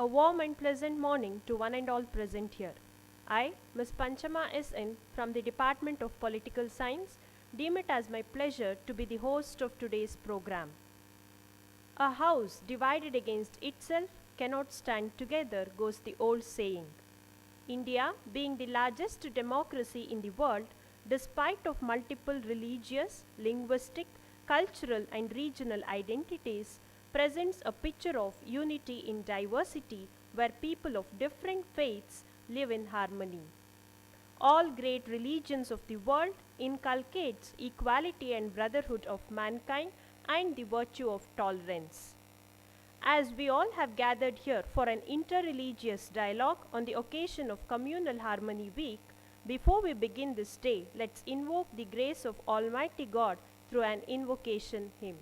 A warm and pleasant morning to one and all present here. I, Ms. Panchama S.N. from the Department of Political Science, deem it as my pleasure to be the host of today's program. A house divided against itself cannot stand together, goes the old saying. India, being the largest democracy in the world, despite of multiple religious, linguistic, cultural and regional identities, presents a picture of unity in diversity where people of different faiths live in harmony. All great religions of the world inculcates equality and brotherhood of mankind and the virtue of tolerance. As we all have gathered here for an interreligious dialogue on the occasion of Communal Harmony Week, before we begin this day, let's invoke the grace of Almighty God through an invocation hymn.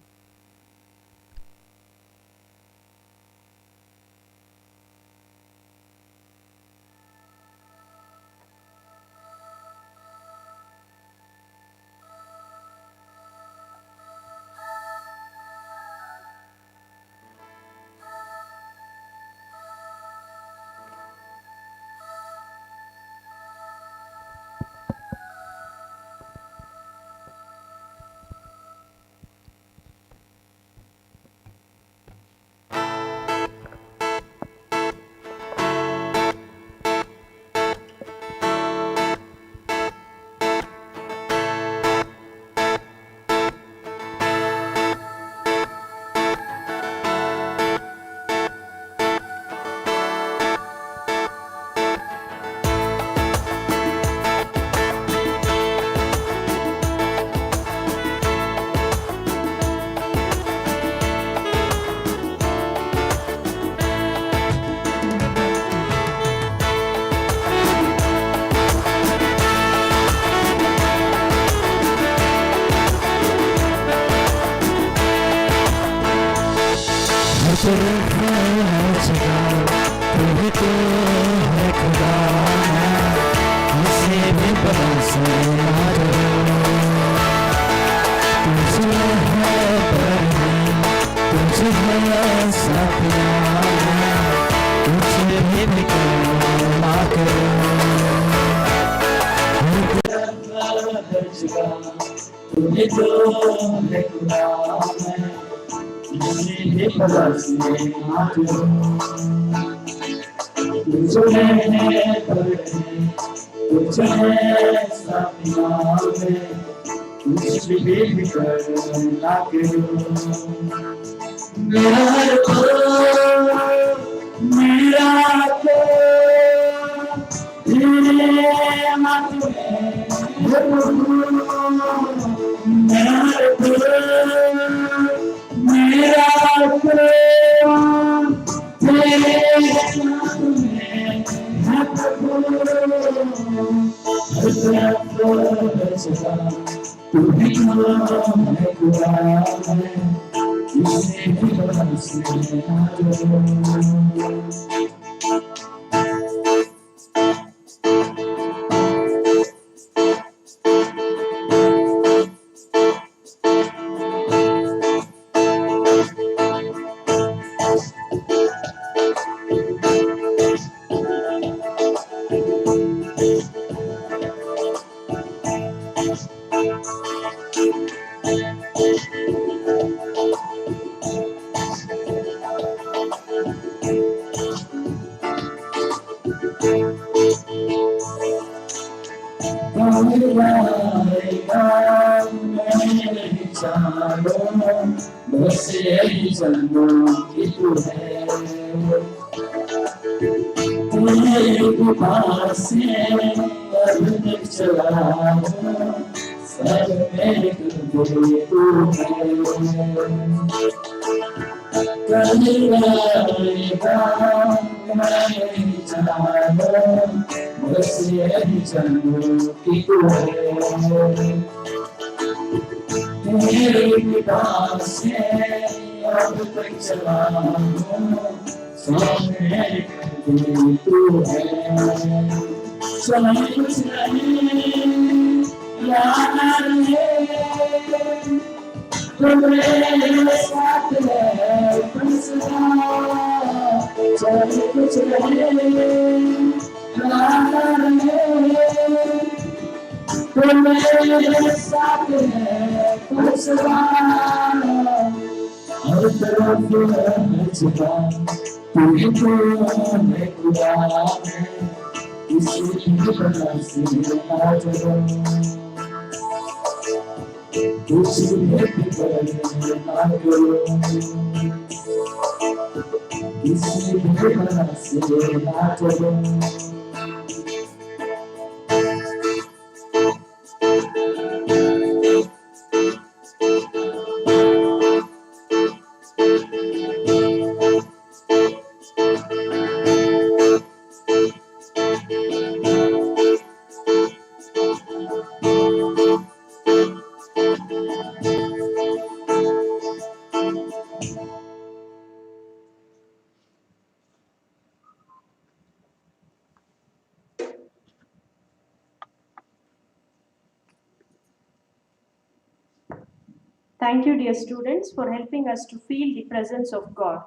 Thank you, dear students, for helping us to feel the presence of God.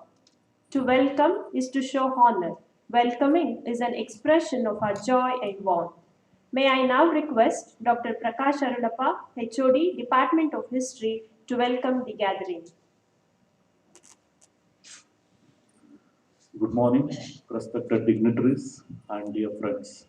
To welcome is to show honor. Welcoming is an expression of our joy and warmth. May I now request Dr. Prakash Arulappa, HOD, Department of History, to welcome the gathering. Good morning, respected dignitaries and dear friends.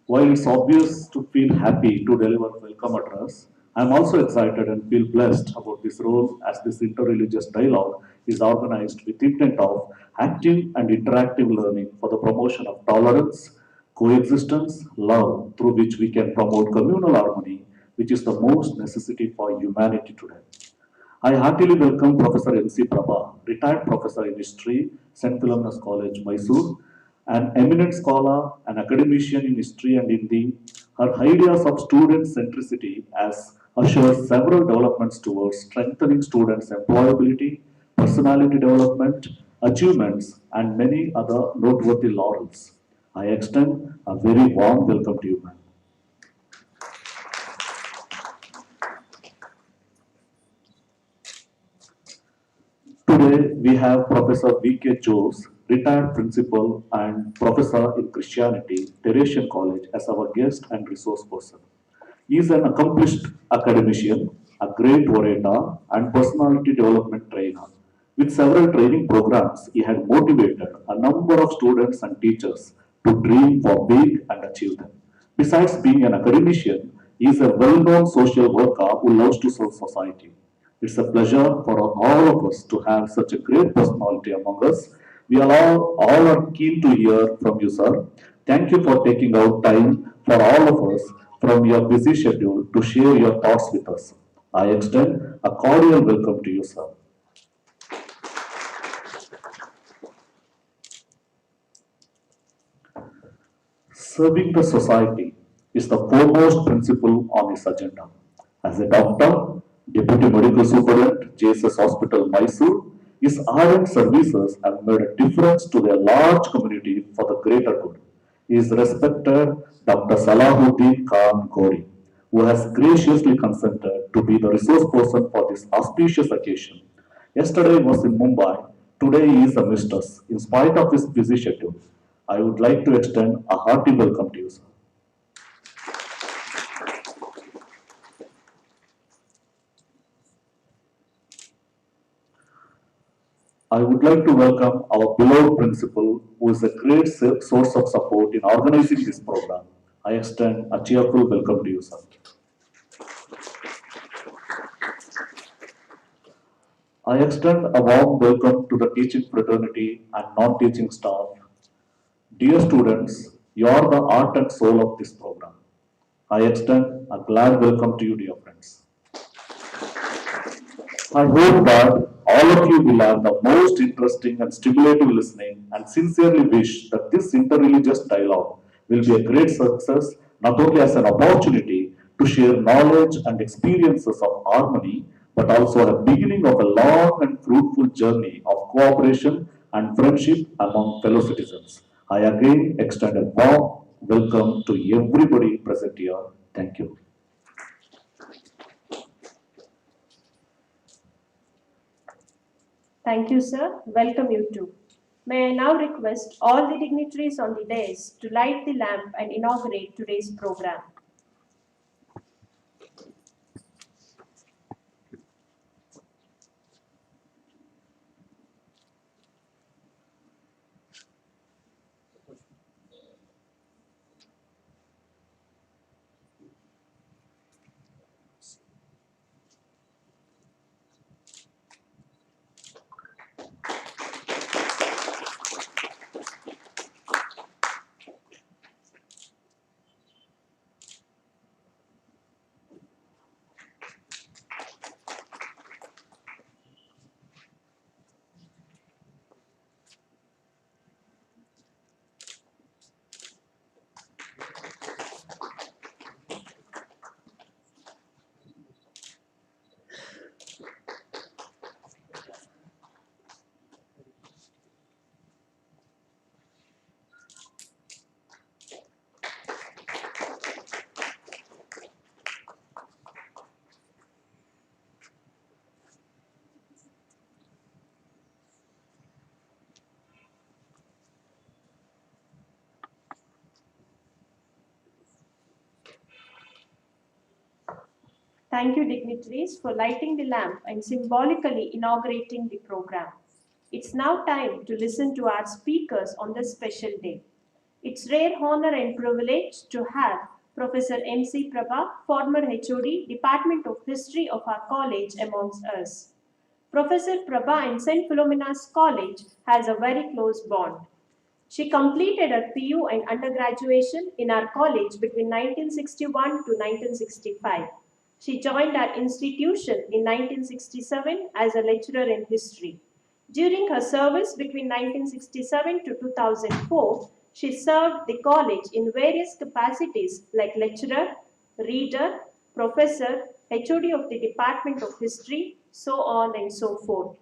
While it's obvious to feel happy to deliver welcome address, I am also excited and feel blessed about this role as this interreligious dialogue is organized with intent of active and interactive learning for the promotion of tolerance, coexistence, love, through which we can promote communal harmony, which is the most necessity for humanity today. I heartily welcome Professor N.C. Prabha, retired professor in history, St. Philomena's College, Mysore, an eminent scholar, an academician in history and Hindi. Her ideas of student centricity has assured several developments towards strengthening students' employability, personality development, achievements, and many other noteworthy laurels. I extend a very warm welcome to you, ma'am. Today we have Professor V.K. Jose, retired principal and professor in Christianity, Teresian College, as our guest and resource person. He is an accomplished academician, a great orator, and personality development trainer. With several training programs, he had motivated a number of students and teachers to dream for big and achieve them. Besides being an academician, he is a well known social worker who loves to serve society. It's a pleasure for all of us to have such a great personality among us. We all are keen to hear from you, sir. Thank you for taking out time for all of us from your busy schedule to share your thoughts with us. I extend a cordial welcome to you, sir. Serving the society is the foremost principle on his agenda. As a doctor, Deputy Medical Superintendent, JSS Hospital, Mysore, his ardent services have made a difference to their large community for the greater good. He is respected Dr. Salahuddin Khan Gori, who has graciously consented to be the resource person for this auspicious occasion. Yesterday he was in Mumbai, today he is amidst us, in spite of his busy schedule. I would like to extend a hearty welcome to you, sir. I would like to welcome our beloved principal, who is a great source of support in organizing this program. I extend a cheerful welcome to you, sir. I extend a warm welcome to the teaching fraternity and non-teaching staff. Dear students, you are the heart and soul of this program. I extend a glad welcome to you, dear friends. I hope that all of you will have the most interesting and stimulating listening and sincerely wish that this interreligious dialogue will be a great success, not only as an opportunity to share knowledge and experiences of harmony, but also a beginning of a long and fruitful journey of cooperation and friendship among fellow citizens. I again extend a warm welcome to everybody present here. Thank you. Thank you, sir. Welcome you too. May I now request all the dignitaries on the dais to light the lamp and inaugurate today's program. Thank you, dignitaries, for lighting the lamp and symbolically inaugurating the program. It's now time to listen to our speakers on this special day. It's rare honor and privilege to have Professor M.C. Prabha, former HOD, Department of History of our college, amongst us. Professor Prabha in St. Philomena's College has a very close bond. She completed her PU and undergraduation in our college between 1961 to 1965. She joined our institution in 1967 as a lecturer in history. During her service between 1967 to 2004, she served the college in various capacities like lecturer, reader, professor, HOD of the Department of History, so on and so forth.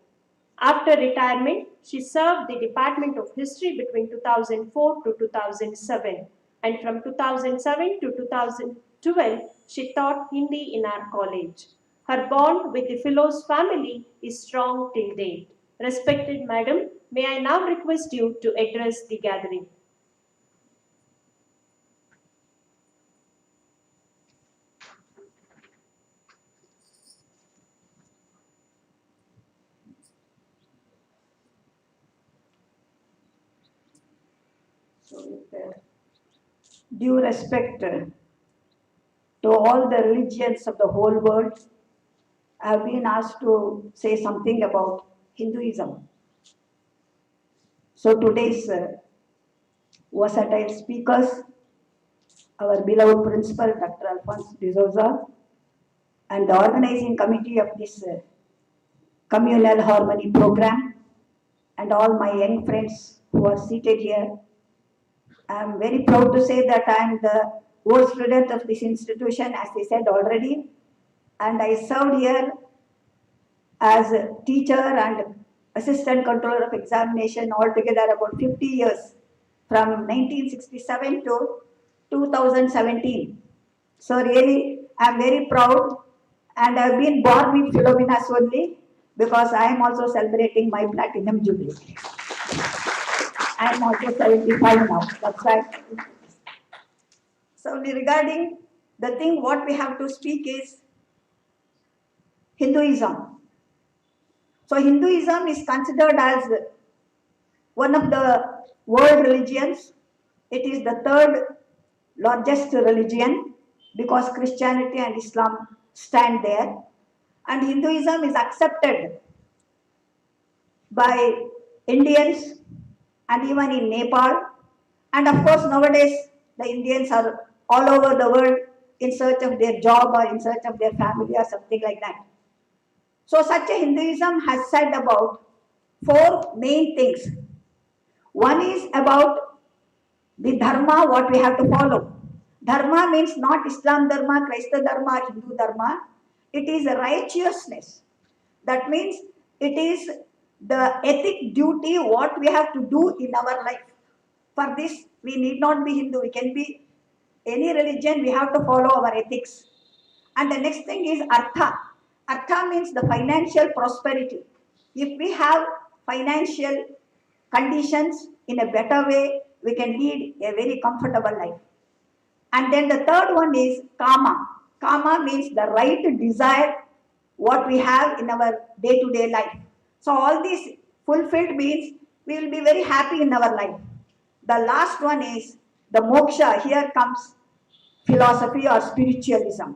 After retirement, she served the Department of History between 2004 to 2007, and from 2007 to 2012, she taught Hindi in our college. Her bond with the Philos family is strong till date. Respected Madam, may I now request you to address the gathering. So with due respect to all the religions of the whole world, I have been asked to say something about Hinduism. So today's versatile speakers, our beloved principal, Dr. Alphonse D'Souza, and the organizing committee of this Communal Harmony program, and all my young friends who are seated here. I am very proud to say that I am the old student of this institution, as they said already, and I served here as a teacher and assistant controller of examination altogether about 50 years from 1967 to 2017. So really, I am very proud, and I have been born with Philomena's only because I am also celebrating my platinum jubilee. I am also 75 now. That's right. So regarding the thing, what we have to speak is Hinduism. So Hinduism is considered as one of the world religions. It is the third largest religion because Christianity and Islam stand there. And Hinduism is accepted by Indians and even in Nepal. And of course, nowadays, the Indians are all over the world in search of their job or in search of their family or something like that. So such a Hinduism has said about four main things. One is about the dharma, what we have to follow. Dharma means not Islam dharma, Christa dharma, or Hindu dharma. It is righteousness. That means it is the ethic duty, what we have to do in our life. For this, we need not be Hindu, we can be any religion, we have to follow our ethics. And the next thing is artha. Artha means the financial prosperity. If we have financial conditions in a better way, we can lead a very comfortable life. And then the third one is karma. Karma means the right to desire what we have in our day-to-day life. So all this fulfilled means we will be very happy in our life. The last one is the moksha. Here comes philosophy or spiritualism.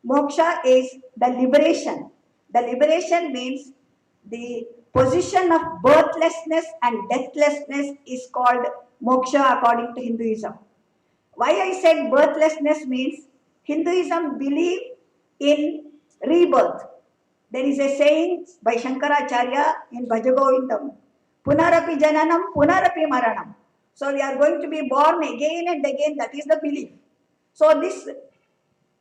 Moksha is the liberation. The liberation means the position of birthlessness and deathlessness is called moksha according to Hinduism. Why I said birthlessness means Hinduism believe in rebirth. There is a saying by Shankaracharya in Bhajagovindam, Punarapi Jananam, Punarapi Maranam. So we are going to be born again and again, that is the belief. So this,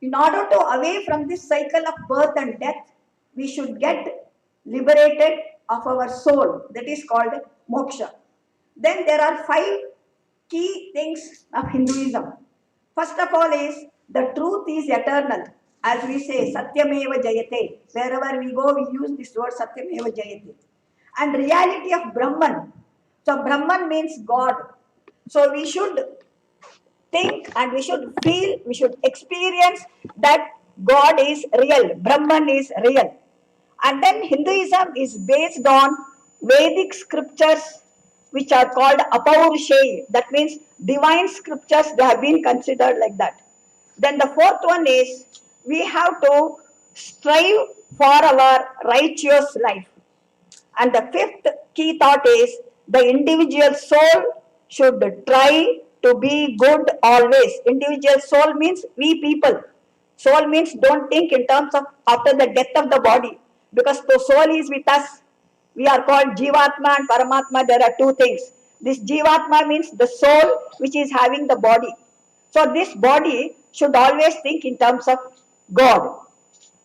in order to away from this cycle of birth and death, we should get liberated of our soul. That is called moksha. Then there are 5 key things of Hinduism. First of all is the truth is eternal. As we say, Satyameva Jayate. Wherever we go, we use this word Satyameva Jayate. And reality of Brahman. So Brahman means God. So we should think and we should feel, we should experience that God is real, Brahman is real. And then Hinduism is based on Vedic scriptures which are called Apaurushei. That means divine scriptures, they have been considered like that. Then the fourth one is we have to strive for our righteous life. And the fifth key thought is the individual soul should try to be good always. Individual soul means we people. Soul means don't think in terms of after the death of the body, because the soul is with us. We are called Jivatma and Paramatma. There are 2 things. This Jivatma means the soul which is having the body. So this body should always think in terms of God.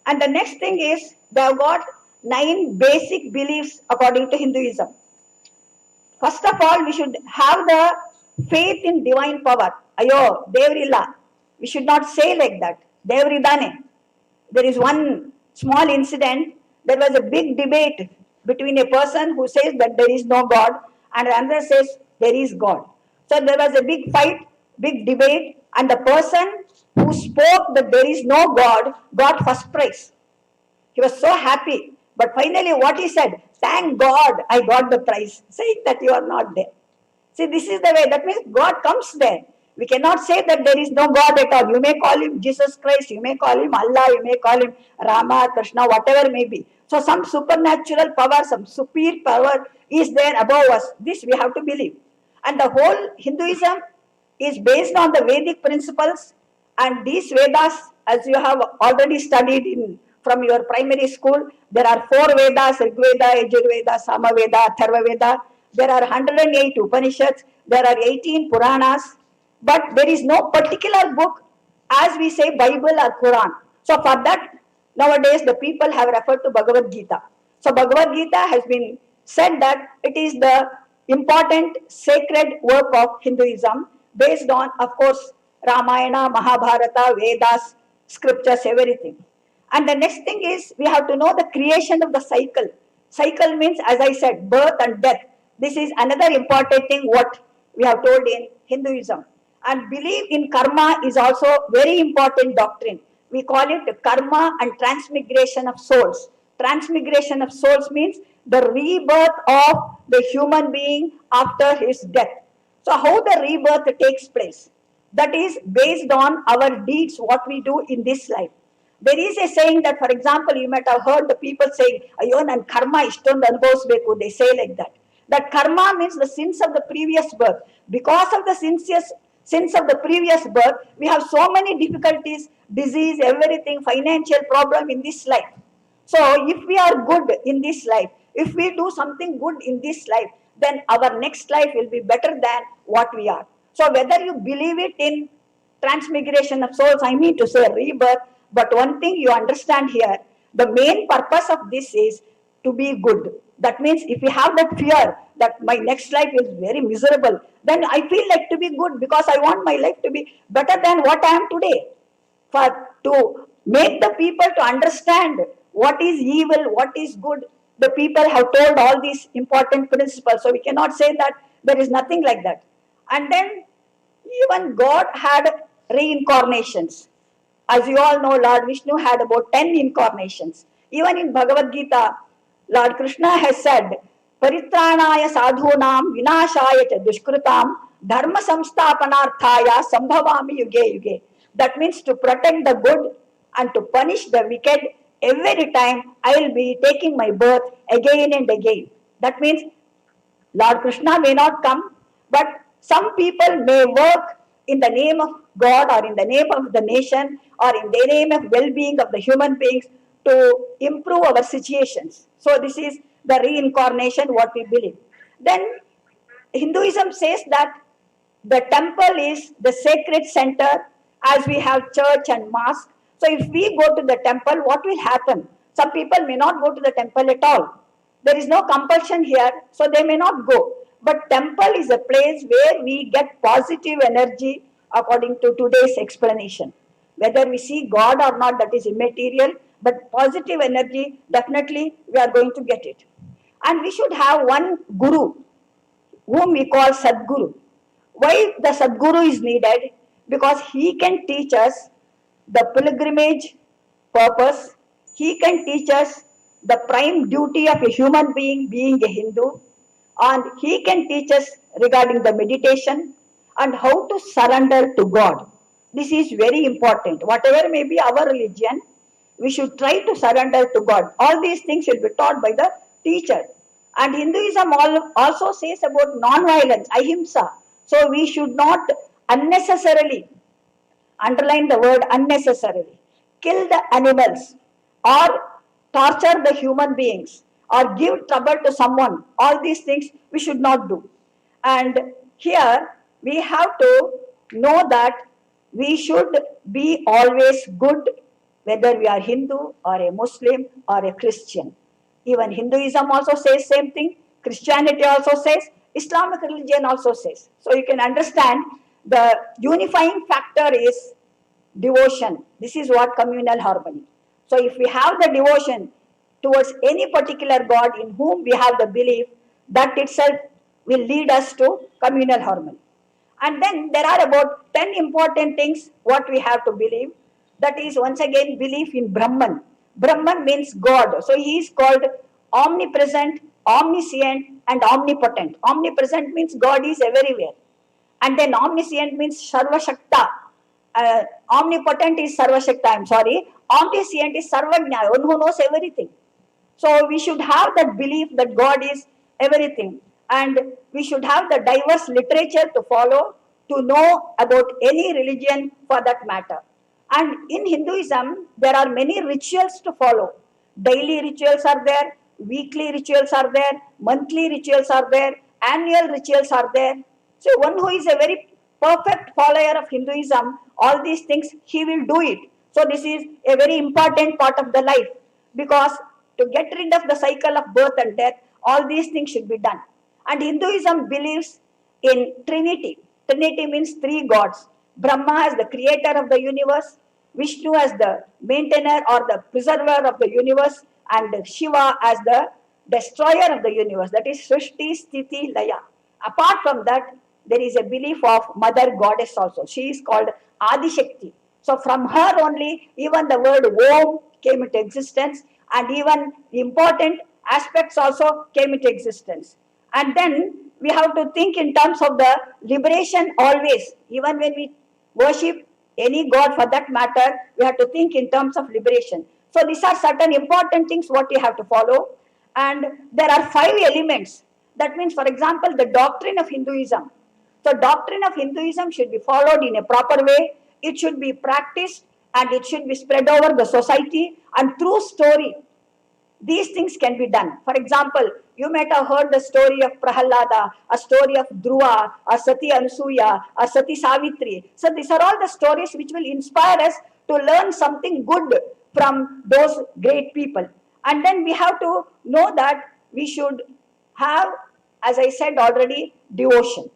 And the next thing is they have got 9 basic beliefs according to Hinduism. First of all, we should have the faith in divine power. Ayo, Devrilla. We should not say like that. Devridane. There is one small incident. There was a big debate between a person who says that there is no God and another says there is God. So there was a big fight, big debate, and the person who spoke that there is no God got first prize. He was so happy. But finally what he said, thank God I got the prize, saying that you are not there. See, this is the way. That means God comes there. We cannot say that there is no God at all. You may call him Jesus Christ, you may call him Allah, you may call him Rama, Krishna, whatever may be. So some supernatural power, some superior power is there above us. This we have to believe. And the whole Hinduism is based on the Vedic principles, and these Vedas, as you have already studied in from your primary school, there are 4 Vedas, Rig Veda, Yajurveda, Samaveda, Atharva Veda. There are 108 Upanishads, there are 18 Puranas, but there is no particular book as we say Bible or Quran. So for that, nowadays the people have referred to Bhagavad Gita. So Bhagavad Gita has been said that it is the important sacred work of Hinduism based on, of course, Ramayana, Mahabharata, Vedas, scriptures, everything. And the next thing is we have to know the creation of the cycle. Cycle means, as I said, birth and death. This is another important thing what we have told in Hinduism. And belief in karma is also very important doctrine. We call it karma and transmigration of souls. Transmigration of souls means the rebirth of the human being after his death. So how the rebirth takes place? That is based on our deeds, what we do in this life. There is a saying that, for example, you might have heard the people saying, Ayo, nan karma ishtond anubhavisbeku. They say like that. That karma means the sins of the previous birth. Because of the sins of the previous birth, we have so many difficulties, disease, everything, financial problem in this life. So if we are good in this life, if we do something good in this life, then our next life will be better than what we are. So whether you believe it in transmigration of souls, I mean to say rebirth, but one thing you understand here, the main purpose of this is to be good. That means if we have that fear that my next life is very miserable, then I feel like to be good because I want my life to be better than what I am today. To make the people to understand what is evil, what is good, the people have told all these important principles. So we cannot say that there is nothing like that. And then even God had reincarnations. As you all know, Lord Vishnu had about 10 incarnations. Even in Bhagavad Gita, Lord Krishna has said, Paritranaya sadhunam vinashaya cha dushkrutam dharma samstapanarthaya sambhavami yuge yuge. That means to protect the good and to punish the wicked. Every time I will be taking my birth again and again. That means Lord Krishna may not come, but some people may work in the name of God or in the name of the nation or in the name of well-being of the human beings to improve our situations. So this is the reincarnation, what we believe. Then Hinduism says that the temple is the sacred center as we have church and mosque. So if we go to the temple, what will happen? Some people may not go to the temple at all. There is no compulsion here, so they may not go. But temple is a place where we get positive energy according to today's explanation. Whether we see God or not, that is immaterial, but positive energy, definitely we are going to get it. And we should have one guru, whom we call Sadguru. Why the Sadguru is needed? Because he can teach us the pilgrimage purpose, he can teach us the prime duty of a human being a Hindu, and he can teach us regarding the meditation and how to surrender to God. This is very important. Whatever may be our religion, we should try to surrender to God. All these things will be taught by the teacher. And Hinduism also says about non-violence, ahimsa. So we should not unnecessarily, underline the word unnecessarily, kill the animals or torture the human beings or give trouble to someone. All these things we should not do. And here we have to know that we should be always good, whether we are Hindu or a Muslim or a Christian. Even Hinduism also says same thing, Christianity also says, Islamic religion also says. So you can understand the unifying factor is devotion. This is what communal harmony. So if we have the devotion towards any particular God in whom we have the belief, that itself will lead us to communal harmony. And then there are about 10 important things what we have to believe. That is once again belief in Brahman. Brahman means God. So he is called omnipresent, omniscient and omnipotent. Omnipresent means God is everywhere. And then omniscient means Sarvashakta. Omnipotent is Sarvashakta, I'm sorry. Omniscient is Sarvajna, one who knows everything. So we should have that belief that God is everything. And we should have the diverse literature to follow, to know about any religion for that matter. And in Hinduism, there are many rituals to follow. Daily rituals are there, weekly rituals are there, monthly rituals are there, annual rituals are there. So one who is a very perfect follower of Hinduism, all these things, he will do it. So this is a very important part of the life, because to get rid of the cycle of birth and death, all these things should be done. And Hinduism believes in Trinity. Trinity means three gods. Brahma as the creator of the universe, Vishnu as the maintainer or the preserver of the universe, and Shiva as the destroyer of the universe. That is Srishti, Sthiti, Laya. Apart from that, there is a belief of mother goddess also. She is called Adi Shakti. So from her only, even the word Om came into existence, and even important aspects also came into existence. And then we have to think in terms of the liberation always. Even when we worship any god for that matter, we have to think in terms of liberation. So these are certain important things what we have to follow. And there are 5 elements. That means, for example, the doctrine of Hinduism. So doctrine of Hinduism should be followed in a proper way. It should be practiced and it should be spread over the society, and through story, these things can be done. For example, you might have heard the story of Prahalada, a story of Dhruva, a Sati Ansuya, a Sati Savitri. So these are all the stories which will inspire us to learn something good from those great people. And then we have to know that we should have, as I said already, devotion.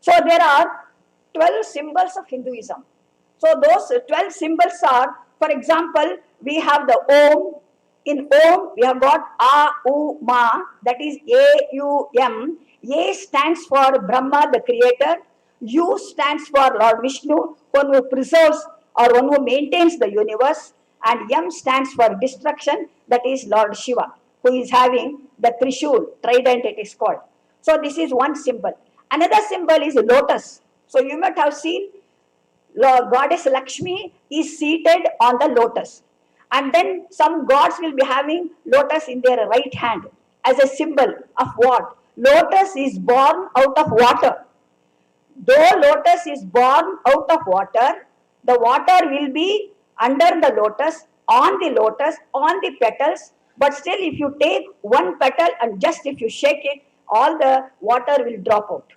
So there are 12 symbols of Hinduism. So those 12 symbols are, for example, we have the Om, In Om, we have got A, U, Ma, that is A, U, M. A stands for Brahma, the creator. U stands for Lord Vishnu, one who preserves or one who maintains the universe. And M stands for destruction, that is Lord Shiva, who is having the Trishul, trident it is called. So this is one symbol. Another symbol is lotus. So you might have seen goddess Lakshmi is seated on the lotus. And then some gods will be having lotus in their right hand as a symbol of what? Lotus is born out of water. Though lotus is born out of water, the water will be under the lotus, on the petals. But still, if you take one petal and just if you shake it, all the water will drop out.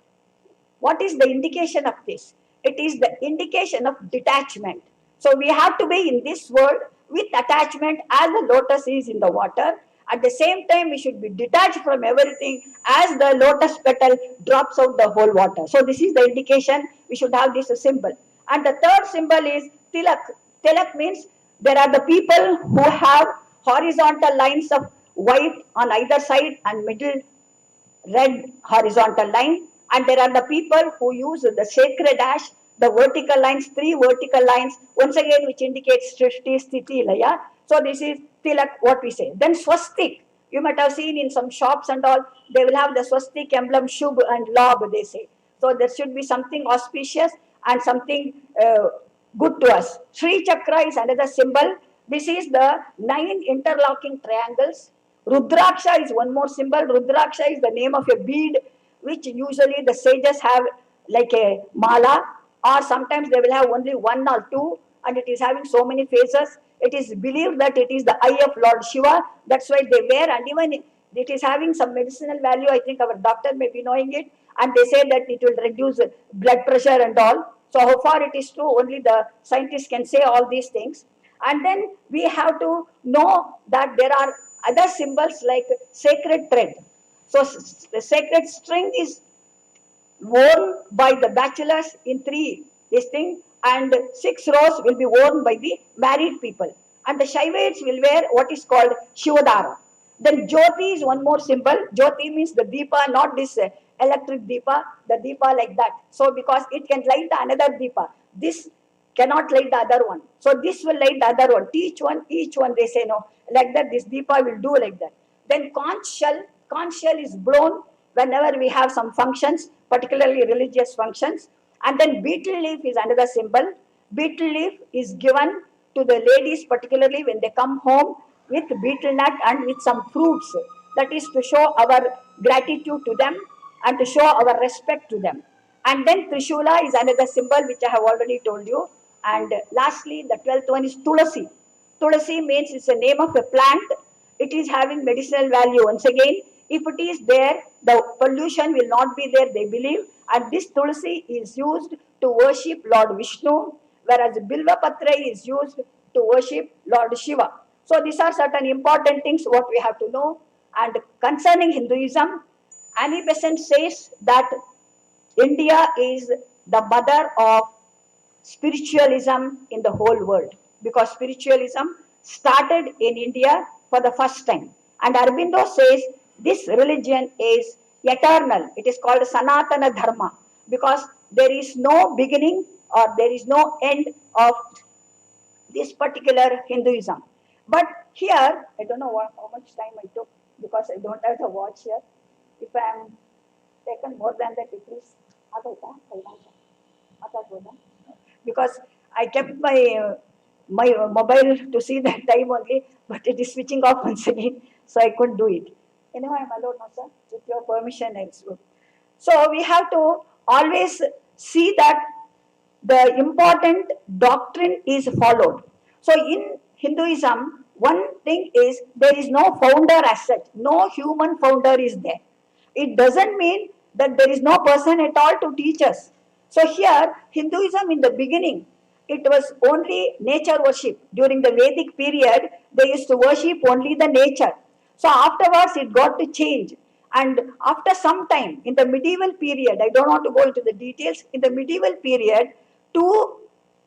What is the indication of this? It is the indication of detachment. So we have to be in this world with attachment as the lotus is in the water. At the same time, we should be detached from everything as the lotus petal drops out the whole water. So this is the indication we should have this symbol. And the third symbol is tilak. Tilak means there are the people who have horizontal lines of white on either side and middle red horizontal line, and there are the people who use the sacred ash, the vertical lines, three vertical lines, once again which indicates Srishti, Sthiti, Laya. So this is Tilak, what we say. Then Swastik, you might have seen in some shops and all, they will have the Swastik emblem, Shubh and Labh, they say. So there should be something auspicious and something good to us. Sri Chakra is another symbol. This is the 9 interlocking triangles. Rudraksha is one more symbol. Rudraksha is the name of a bead which usually the sages have like a mala, or sometimes they will have only one or two, and it is having so many faces. It is believed that it is the eye of Lord Shiva. That's why they wear, and even it is having some medicinal value. I think our doctor may be knowing it, and they say that it will reduce blood pressure and all. So how far it is true, only the scientists can say all these things. And then we have to know that there are other symbols like sacred thread. So the sacred string is worn by the bachelors in 3 this thing, and 6 rows will be worn by the married people. And the Shaivites will wear what is called Shivadara. Then Jyoti is one more symbol. Jyoti means the Deepa, not this electric Deepa, the Deepa like that. So because it can light the another Deepa. This cannot light the other one. So this will light the other one. Each one they say no. Like that, this Deepa will do like that. Then conch shell is blown whenever we have some functions, particularly religious functions. And then beetle leaf is another symbol. Beetle leaf is given to the ladies, particularly when they come home with beetle nut and with some fruits. That is to show our gratitude to them and to show our respect to them. And then Trishula is another symbol which I have already told you. And lastly, the 12th one is Tulasi. Tulasi means it's a name of a plant. It is having medicinal value. Once again, if it is there, the pollution will not be there, they believe. And this Tulasi is used to worship Lord Vishnu, whereas Bilva Patra is used to worship Lord Shiva. So these are certain important things what we have to know. And concerning Hinduism, Annie Besant says that India is the mother of spiritualism in the whole world, because spiritualism started in India for the first time. And Aurobindo says this religion is eternal. It is called Sanatana Dharma because there is no beginning or there is no end of this particular Hinduism. But here, I don't know how much time I took because I don't have the watch here. If I am taken more than that, please. Because I kept my mobile to see that time only, but it is switching off once again, so I couldn't do it. Anyway, I'm alone now, sir. With your permission, I'll go. So we have to always see that the important doctrine is followed. So in Hinduism, one thing is there is no founder as such. No human founder is there. It doesn't mean that there is no person at all to teach us. So here, Hinduism in the beginning, it was only nature worship. During the Vedic period, they used to worship only the nature. So afterwards, it got to change. And after some time, in the medieval period, I don't want to go into the details, in the medieval period, 2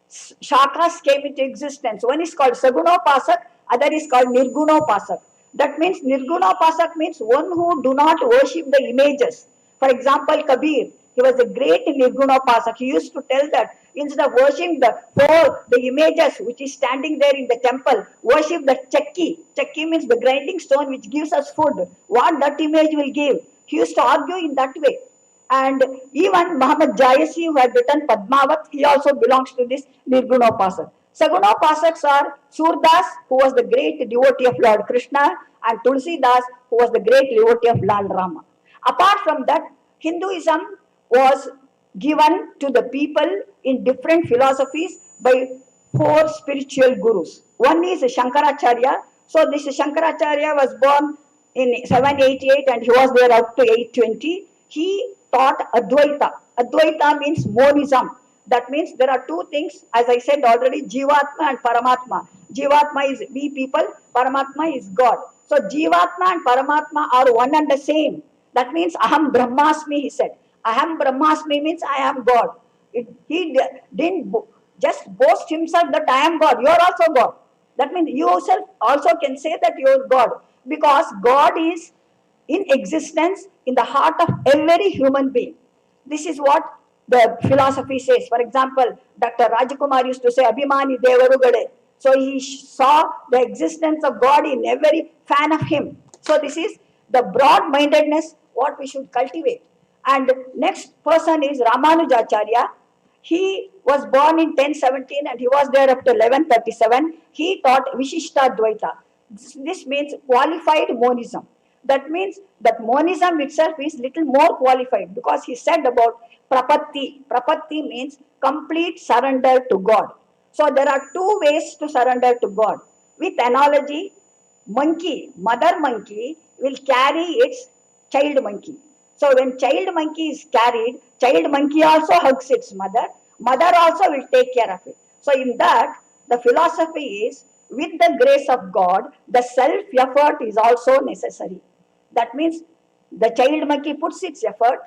shakas came into existence. One is called Sagunopasak, Other is called Nirgunopasak. That means Nirgunopasak means one who do not worship the images. For example, Kabir, he was a great Nirgunopasak. He used to tell that instead of worshiping the images which is standing there in the temple, worship the chakki. Chakki means the grinding stone which gives us food. What that image will give. He used to argue in that way. And even Muhammad Jayasi, who had written Padmavat, he also belongs to this Nirgunopasak. Sagunopasaks are Surdas, who was the great devotee of Lord Krishna, and Tulsi Das, who was the great devotee of Lord Rama. Apart from that, Hinduism was given to the people in different philosophies by four spiritual gurus. One is Shankaracharya. So this Shankaracharya was born in 788 and he was there up to 820. He taught Advaita. Advaita means monism. That means there are two things, as I said already, Jivatma and Paramatma. Jivatma is we people, Paramatma is God. So Jivatma and Paramatma are one and the same. That means Aham Brahmasmi, he said. Aham Brahmasmi means I am God. He didn't just boast himself that I am God. You are also God. That means you yourself also can say that you are God. Because God is in existence in the heart of every human being. This is what the philosophy says. For example, Dr. Rajakumar used to say, Abhimani Devarugade. So he saw the existence of God in every fan of him. So this is the broad-mindedness what we should cultivate. And next person is Ramanujacharya. He was born in 1017 and he was there up to 1137. He taught Vishishtadvaita. This means qualified monism. That means that monism itself is little more qualified because he said about prapatti. Prapatti means complete surrender to God. So there are two ways to surrender to God. With analogy, mother monkey will carry its child monkey. So when child monkey is carried, child monkey also hugs its mother. Mother also will take care of it. So in that, the philosophy is with the grace of God, the self-effort is also necessary. That means the child monkey puts its effort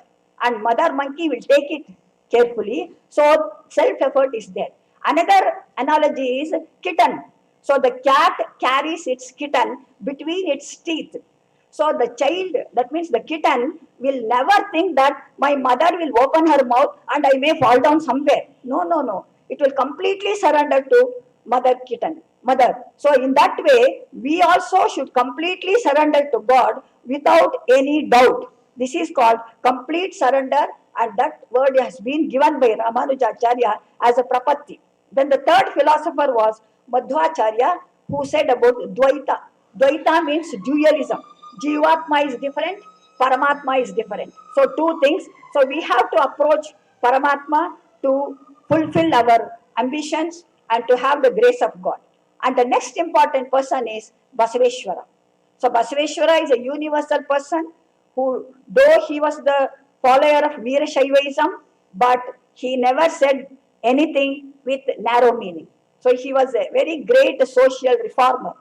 and mother monkey will take it carefully. So self-effort is there. Another analogy is kitten. So the cat carries its kitten between its teeth. So the child, that means the kitten, will never think that my mother will open her mouth and I may fall down somewhere. No, no, no. It will completely surrender to mother. So in that way, we also should completely surrender to God without any doubt. This is called complete surrender, and that word has been given by Ramanujacharya as a prapatti. Then the third philosopher was Madhvacharya, who said about Dvaita. Dvaita means dualism. Jivatma is different, Paramatma is different. So two things. So we have to approach Paramatma to fulfill our ambitions and to have the grace of God. And the next important person is Basaveshwara. So Basaveshwara is a universal person who, though he was the follower of Veerashaivism, but he never said anything with narrow meaning. So he was a very great social reformer.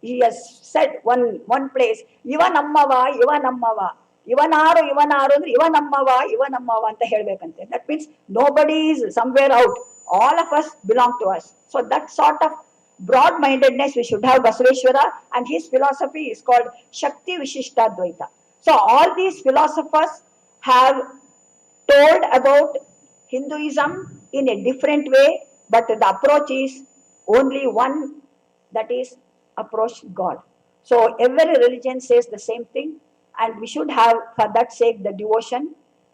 He has said one place, Ivanammava, Ivanammava. Ivanaru ಅಂದ್ರೆ ಇವನಮ್ಮವ ಅಂತ ಹೇಳ್ಬೇಕಂತೆ. That means nobody is somewhere out. All of us belong to us. So that sort of broad-mindedness we should have Basaveshwara, and his philosophy is called Shakti Vishishtadvaita. So all these philosophers have told about Hinduism in a different way, but the approach is only one, that is approach God. So every religion says the same thing, and we should have for that sake the devotion.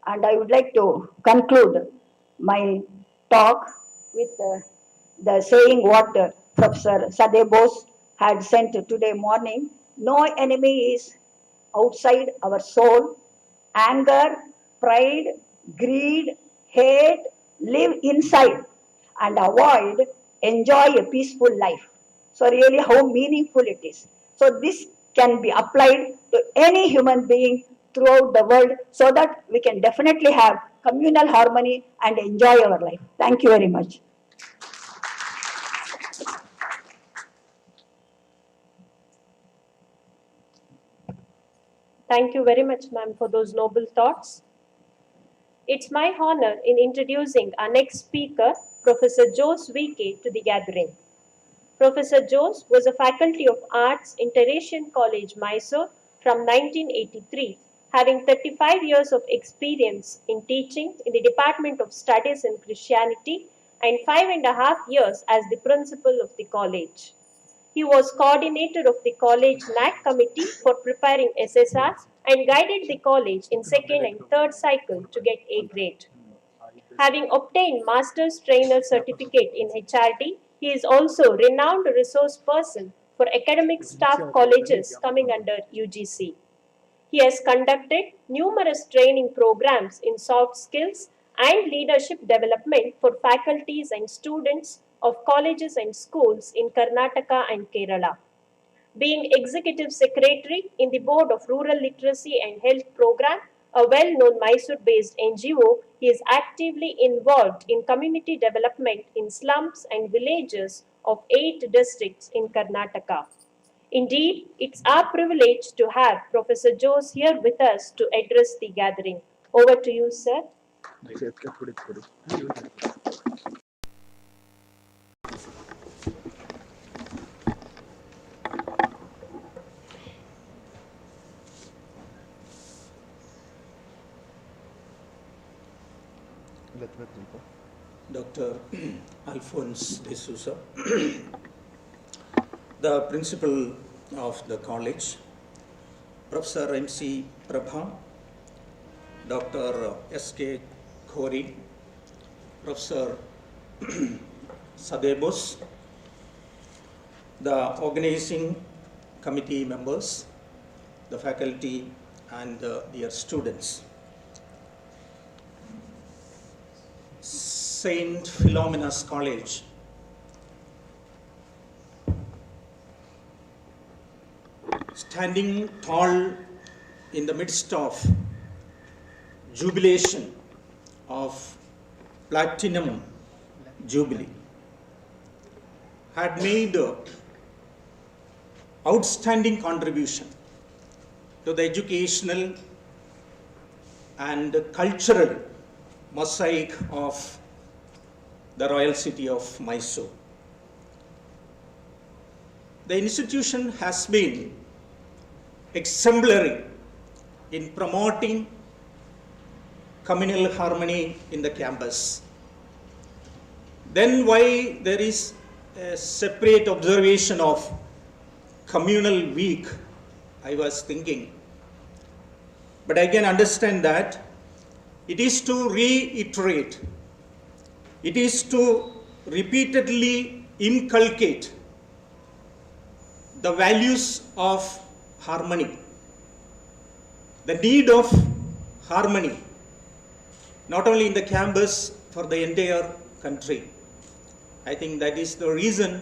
And I would like to conclude my talk with the saying what Professor Sade Bose had sent today morning. No enemy is outside our soul. Anger, pride, greed, hate live inside, and avoid, enjoy a peaceful life. So really how meaningful it is. So this can be applied to any human being throughout the world so that we can definitely have communal harmony and enjoy our life. Thank you very much. Thank you very much, ma'am, for those noble thoughts. It's my honor in introducing our next speaker, Professor Jose Vique, to the gathering. Professor Jose was a Faculty of Arts in Teresian College, Mysore from 1983, having 35 years of experience in teaching in the Department of Studies in Christianity and 5.5 years as the principal of the college. He was coordinator of the college NAC committee for preparing SSRs and guided the college in second and third cycle to get A grade. Having obtained Master's Trainer Certificate in HRD, he is also renowned resource person for academic staff colleges coming under UGC. He has conducted numerous training programs in soft skills and leadership development for faculties and students of colleges and schools in Karnataka and Kerala. Being Executive Secretary in the Board of Rural Literacy and Health Program, a well-known Mysore-based NGO, he is actively involved in community development in slums and villages of 8 districts in Karnataka. Indeed, it's our privilege to have Professor Jose here with us to address the gathering. Over to you, sir. Dr. Alphonse de Souza, the principal of the college, Professor M.C. Prabha, Dr. S.K. Khori, Professor Sadebos, the organizing committee members, the faculty and their students. Saint Philomena's College standing tall in the midst of jubilation of Platinum Jubilee had made outstanding contribution to the educational and cultural mosaic of the royal city of Mysore. The institution has been exemplary in promoting communal harmony in the campus. Then why there is a separate observation of communal week, I was thinking. But I can understand that it is to reiterate, it is to repeatedly inculcate the values of harmony, the need of harmony, not only in the campus, for the entire country. I think that is the reason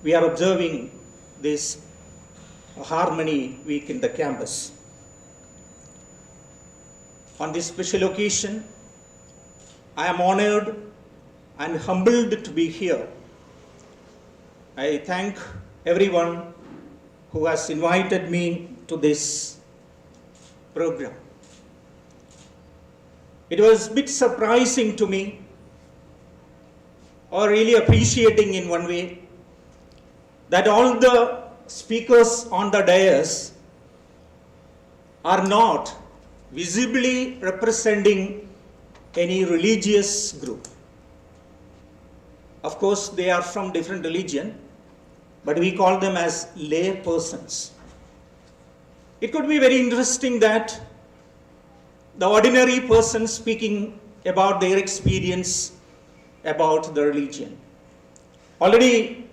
we are observing this Harmony Week in the campus. On this special occasion, I am honored and humbled to be here. I thank everyone who has invited me to this program. It was a bit surprising to me, or really appreciating in one way, that all the speakers on the dais are not visibly representing any religious group. Of course, they are from different religion, but we call them as lay persons. It could be very interesting that the ordinary person speaking about their experience about the religion. Already,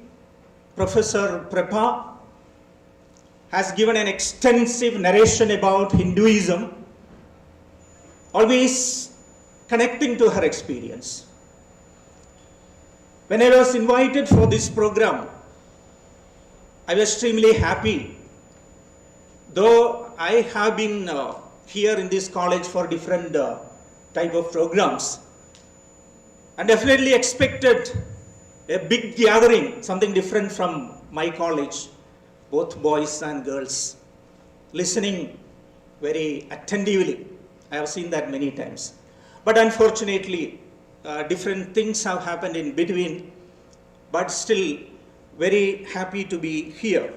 Professor Prabha has given an extensive narration about Hinduism, always connecting to her experience. When I was invited for this program, I was extremely happy. Though I have been here in this college for different type of programs, and definitely expected a big gathering, something different from my college, both boys and girls, listening very attentively. I have seen that many times. But unfortunately, different things have happened in between. But still, very happy to be here.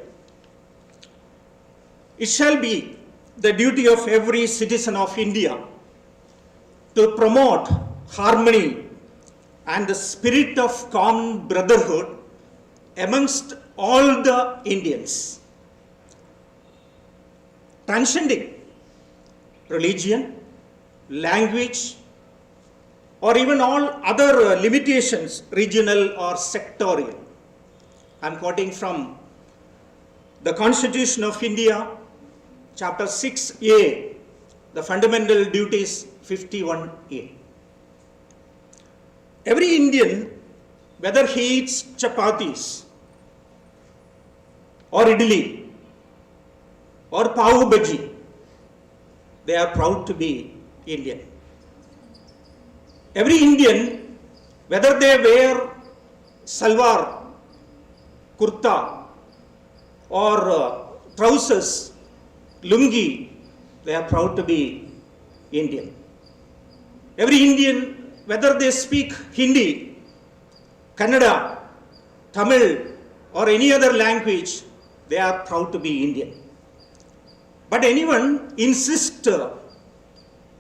It shall be the duty of every citizen of India to promote harmony and the spirit of common brotherhood amongst all the Indians, transcending religion, language, or even all other limitations, regional or sectorial. I am quoting from the Constitution of India, Chapter 6A, the Fundamental Duties 51A. Every Indian, whether he eats chapatis or idli or pav bhaji, they are proud to be Indian. Every Indian, whether they wear salwar, kurta or trousers, lungi, they are proud to be Indian. Every Indian, whether they speak Hindi, Kannada, Tamil or any other language, they are proud to be Indian. But anyone insists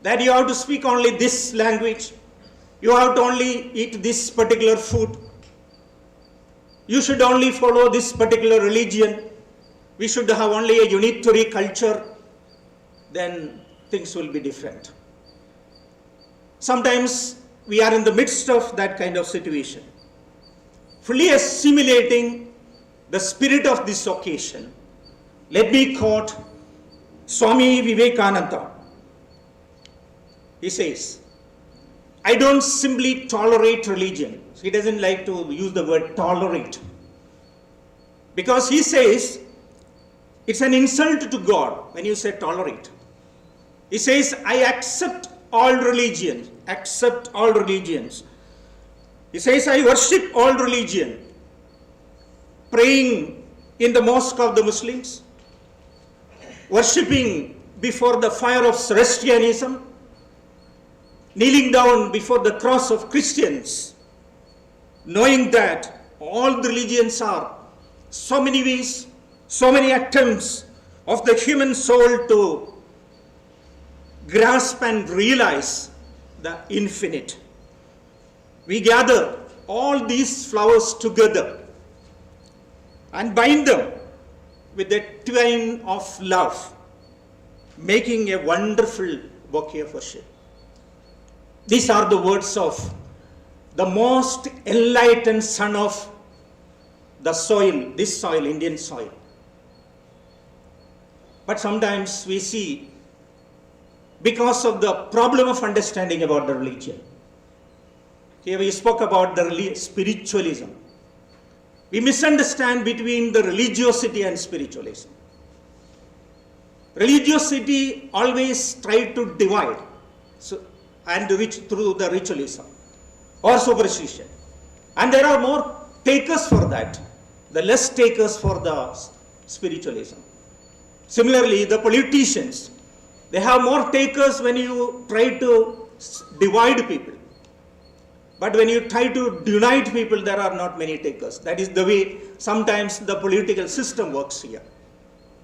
that you have to speak only this language, you have to only eat this particular food, you should only follow this particular religion, we should have only a unitary culture, then things will be different. Sometimes we are in the midst of that kind of situation. Fully assimilating the spirit of this occasion, let me quote Swami Vivekananda. He says, I don't simply tolerate religion. He doesn't like to use the word tolerate. Because he says, it's an insult to God when you say tolerate. He says, I accept all religions, accept all religions. He says, I worship all religion, praying in the mosque of the Muslims, worshipping before the fire of Zoroastrianism, kneeling down before the cross of Christians, knowing that all the religions are so many ways, so many attempts of the human soul to grasp and realize the infinite. We gather all these flowers together and bind them with a twine of love, making a wonderful bouquet of worship. These are the words of the most enlightened son of the soil, this soil, Indian soil. But sometimes we see, because of the problem of understanding about the religion, here we spoke about the spiritualism. We misunderstand between the religiosity and spiritualism. Religiosity always tried to divide and reach through the ritualism or superstition. And there are more takers for that, the less takers for the spiritualism. Similarly, the politicians, they have more takers when you try to divide people. But when you try to unite people, there are not many takers. That is the way sometimes the political system works here.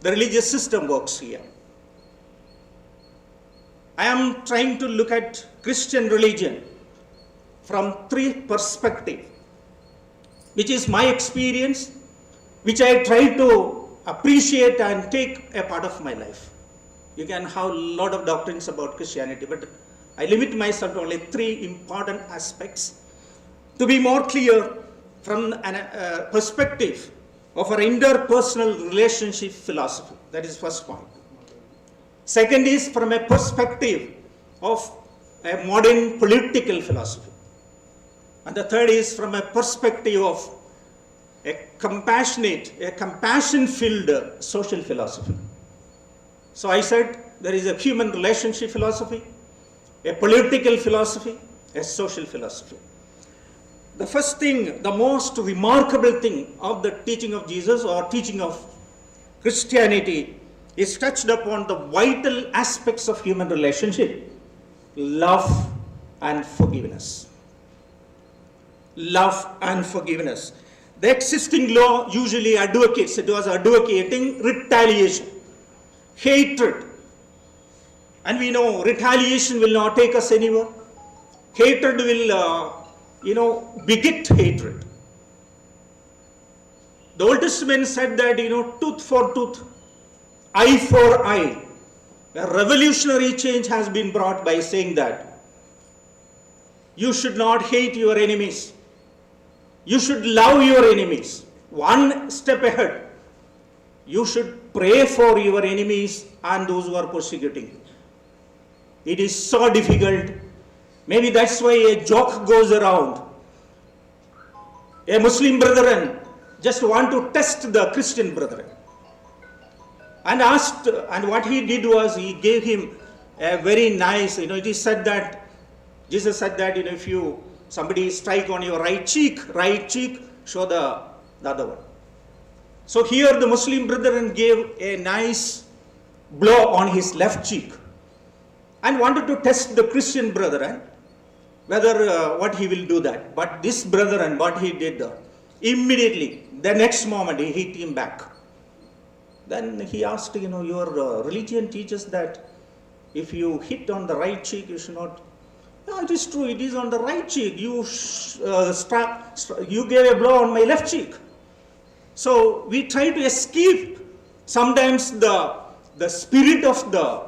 The religious system works here. I am trying to look at Christian religion from three perspectives, which is my experience, which I try to appreciate and take a part of my life. You can have a lot of doctrines about Christianity, but I limit myself to only three important aspects to be more clear from a perspective of our interpersonal relationship philosophy. That is first point. Second is from a perspective of a modern political philosophy. And the third is from a perspective of a compassion-filled social philosophy. So I said there is a human relationship philosophy, a political philosophy, a social philosophy. The first thing, the most remarkable thing of the teaching of Jesus or teaching of Christianity is touched upon the vital aspects of human relationship: love and forgiveness. Love and forgiveness. The existing law usually advocates, it was advocating retaliation, hatred. And we know retaliation will not take us anywhere. Hatred will, beget hatred. The Old Testament said that, tooth for tooth, eye for eye. A revolutionary change has been brought by saying that you should not hate your enemies. You should love your enemies. One step ahead. You should pray for your enemies and those who are persecuting you. It is so difficult. Maybe that's why a joke goes around. A Muslim brethren just want to test the Christian brethren. And what he did was he gave him a very nice, it is said that, Jesus said that, if somebody strike on your right cheek, show the other one. So here the Muslim brethren gave a nice blow on his left cheek and wanted to test the Christian brethren whether what he will do that. But this brethren, what he did, immediately, the next moment he hit him back. Then he asked, your religion teaches that if you hit on the right cheek, you should not. No, it is true, it is on the right cheek. You gave a blow on my left cheek. So we try to escape sometimes the spirit of the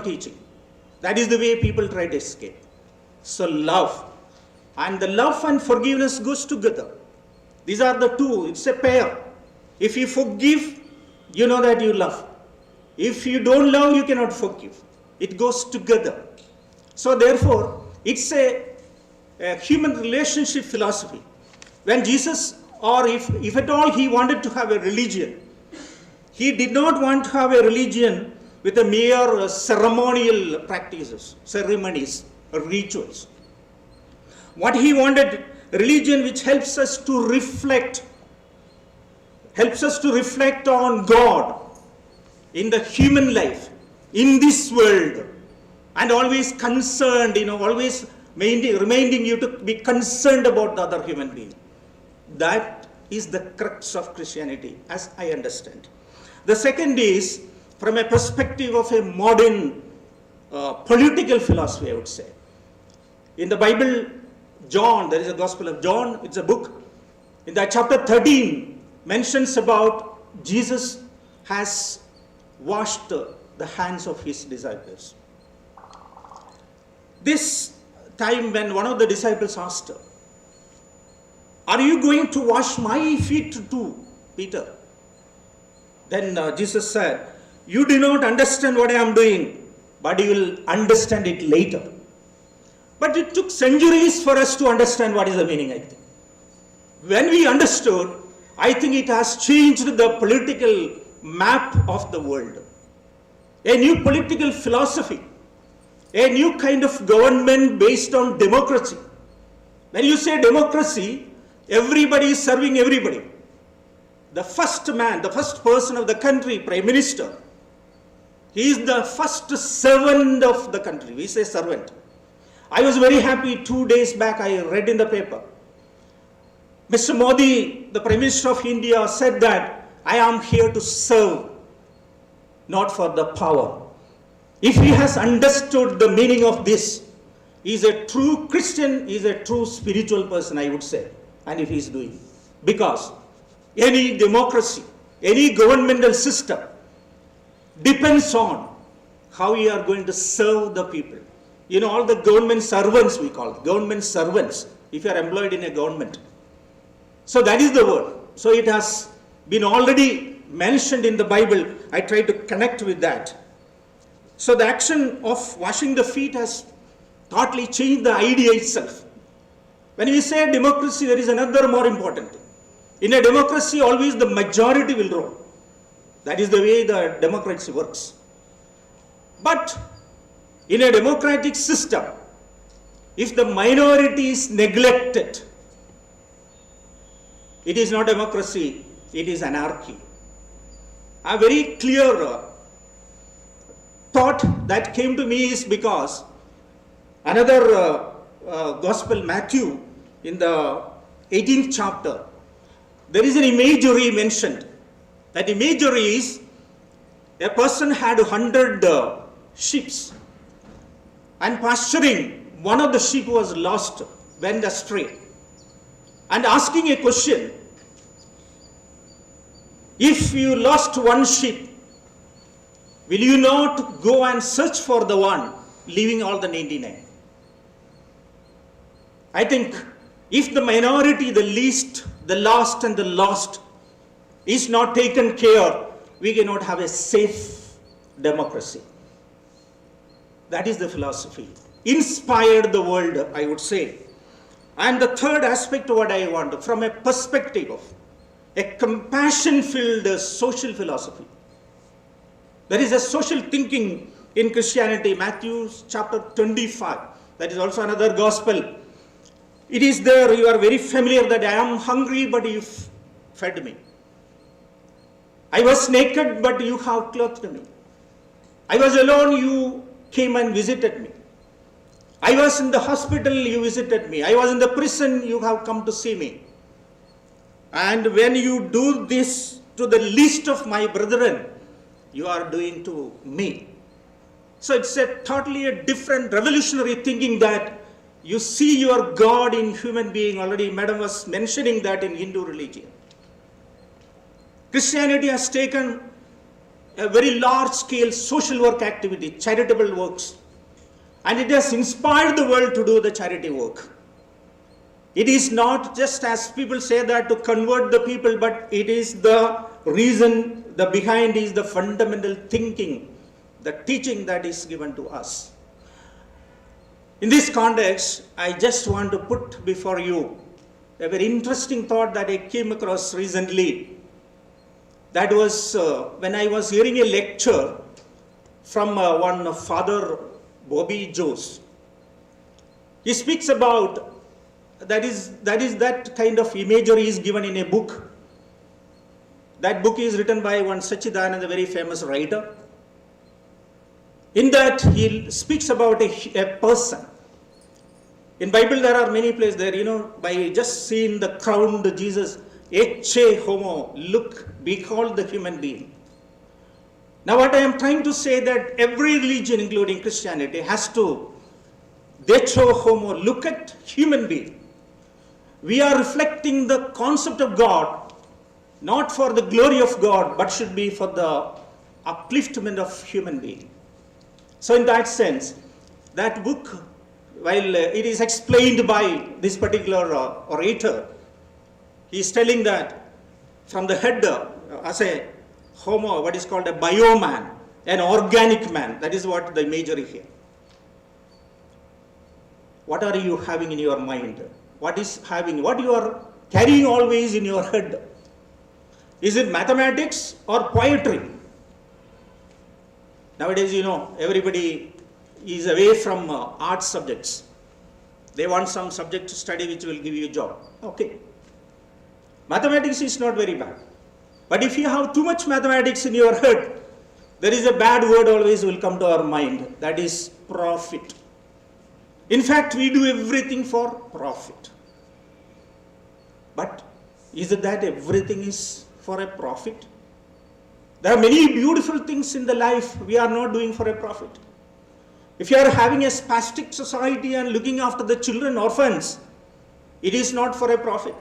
teaching. That is the way people try to escape. So love. And the love and forgiveness goes together. These are the two, it's a pair. If you forgive, you know that you love. If you don't love, you cannot forgive. It goes together. So therefore, it's a human relationship philosophy. When Jesus, or if at all he wanted to have a religion, he did not want to have a religion with a mere ceremonial practices, ceremonies, or rituals. What he wanted, religion which helps us to reflect on God in the human life, in this world, and always concerned, always reminding you to be concerned about the other human being. That is the crux of Christianity, as I understand. The second is from a perspective of a modern political philosophy, I would say. In the Bible, John, there is a Gospel of John, it's a book. In that chapter 13, mentions about Jesus has washed the hands of his disciples. This time when one of the disciples asked, are you going to wash my feet too, Peter? Then Jesus said, you do not understand what I am doing, but you will understand it later. But it took centuries for us to understand what is the meaning, I think. When we understood, I think it has changed the political map of the world. A new political philosophy, a new kind of government based on democracy. When you say democracy, everybody is serving everybody. The first man, the first person of the country, Prime Minister, he is the first servant of the country. We say servant. I was very happy 2 days back, I read in the paper. Mr. Modi, the Prime Minister of India, said that I am here to serve, not for the power. If he has understood the meaning of this, he is a true Christian, he is a true spiritual person, I would say. And if he is doing. Because any democracy, any governmental system depends on how you are going to serve the people. All the government servants, we call it, government servants, if you are employed in a government. So that is the word. So it has been already mentioned in the Bible. I try to connect with that. So the action of washing the feet has totally changed the idea itself. When we say democracy, there is another more important thing. In a democracy, always the majority will rule. That is the way the democracy works. But in a democratic system, if the minority is neglected, it is not democracy, it is anarchy. A very clear thought that came to me is because another Gospel, Matthew, in the 18th chapter, there is an imagery mentioned. That imagery is a person had 100 sheep, and pasturing, one of the sheep was lost, went astray, and asking a question, if you lost one sheep, will you not go and search for the one, leaving all the 99? I think if the minority, the least, the lost and the lost is not taken care, we cannot have a safe democracy. That is the philosophy. Inspired the world, I would say. And the third aspect of what I want, from a perspective of a compassion-filled social philosophy. There is a social thinking in Christianity, Matthew chapter 25. That is also another gospel. It is there, you are very familiar that I am hungry, but you fed me. I was naked, but you have clothed me. I was alone, you came and visited me. I was in the hospital, you visited me. I was in the prison, you have come to see me. And when you do this to the least of my brethren, you are doing to me. So it's a totally a different revolutionary thinking that you see your God in human being. Already Madam was mentioning that in Hindu religion. Christianity has taken a very large scale social work activity, charitable works, and it has inspired the world to do the charity work. It is not just, as people say, that to convert the people, but it is the reason, the behind is the fundamental thinking, the teaching that is given to us. In this context, I just want to put before you a very interesting thought that I came across recently. That was when I was hearing a lecture from one Father Bobby Joes. He speaks about that kind of imagery is given in a book. That book is written by one Sachidananda, a very famous writer. In that he speaks about a person. In Bible there are many places there, by just seeing the crowned Jesus, Ecce homo, look, behold the human being. Now what I am trying to say that every religion, including Christianity, has to, Decho homo, look at human being. We are reflecting the concept of God, not for the glory of God, but should be for the upliftment of human being. So in that sense, that book, while it is explained by this particular orator, he is telling that from the head as a homo, what is called a bioman, an organic man, that is what the imagery here. What are you having in your mind? What you are carrying always in your head? Is it mathematics or poetry? Nowadays, everybody is away from art subjects. They want some subject to study which will give you a job. Okay. Mathematics is not very bad. But if you have too much mathematics in your head, there is a bad word always will come to our mind. That is profit. In fact, we do everything for profit. But is it that everything is for a profit? There are many beautiful things in the life we are not doing for a profit. If you are having a spastic society and looking after the children, orphans, it is not for a profit.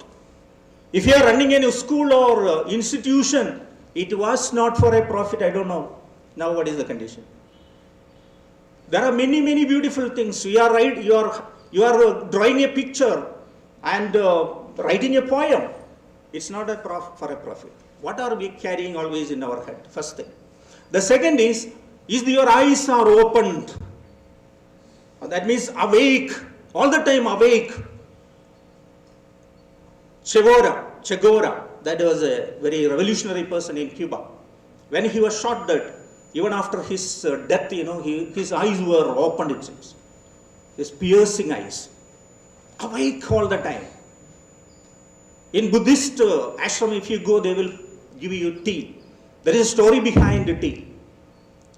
If you are running a school or institution, it was not for a profit. I don't know now what is the condition. There are many, many beautiful things. You are right. You are drawing a picture and writing a poem. It's not for a profit. What are we carrying always in our head? First thing. The second is your eyes are opened. That means awake, all the time awake. Che Guevara, that was a very revolutionary person in Cuba. When he was shot dead, even after his death, his eyes were opened, it seems. His piercing eyes. Awake all the time. In Buddhist ashram, if you go, they will give you tea. There is a story behind the tea.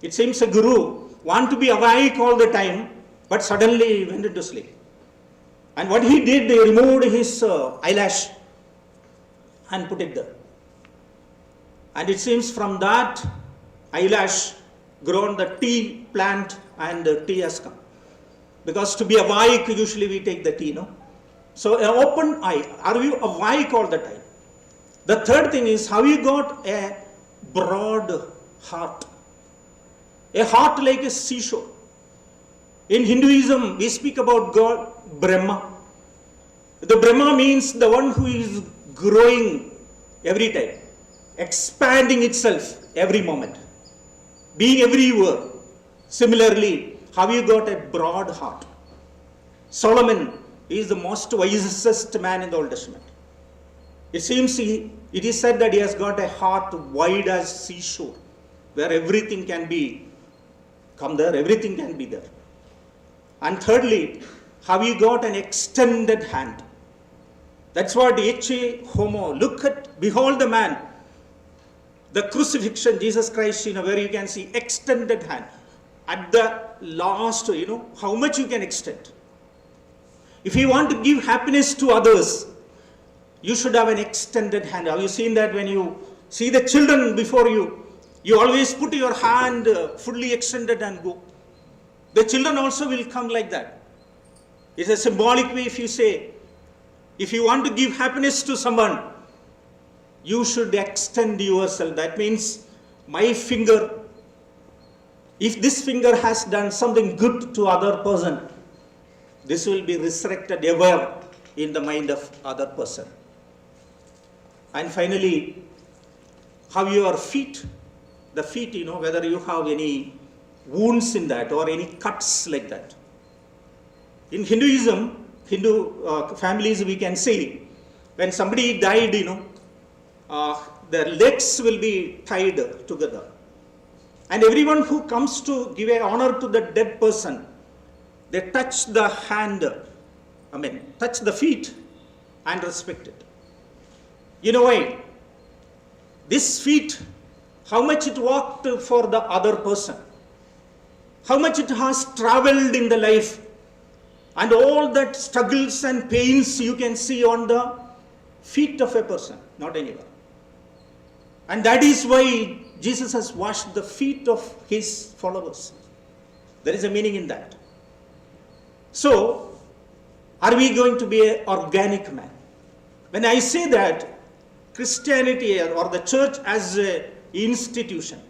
It seems a guru want to be awake all the time, but suddenly went into sleep. And what he did, they removed his eyelash. and put it there. And it seems from that eyelash grown the tea plant, and tea has come. Because to be a vaik, usually we take the tea, no? So an open eye. Are you a vaik all the time? The third thing is, have you got a broad heart? A heart like a seashore. In Hinduism, we speak about God, Brahma. The Brahma means the one who is growing every time, expanding itself every moment, being everywhere. Similarly, have you got a broad heart? Solomon is the most wisest man in the Old Testament. It seems it is said that he has got a heart wide as seashore, where everything can be come there, everything can be there. And thirdly, have you got an extended hand? That's what Ecce Homo. Look at, behold the man. The crucifixion, Jesus Christ, where you can see extended hand. At the last, how much you can extend. If you want to give happiness to others, you should have an extended hand. Have you seen that when you see the children before you? You always put your hand fully extended and go. The children also will come like that. It's a symbolic way. If you say, if you want to give happiness to someone, you should extend yourself. That means my finger, if this finger has done something good to other person, this will be resurrected ever in the mind of other person. And finally, have your feet, the feet, whether you have any wounds in that or any cuts like that. In Hinduism, Hindu families, we can see when somebody died, their legs will be tied together. And everyone who comes to give an honor to the dead person, they touch the hand, touch the feet and respect it. You know why? This feet, how much it walked for the other person, how much it has traveled in the life, and all that struggles and pains you can see on the feet of a person, not anywhere. And that is why Jesus has washed the feet of his followers. There is a meaning in that. So, are we going to be an organic man? When I say that, Christianity or the church as an institution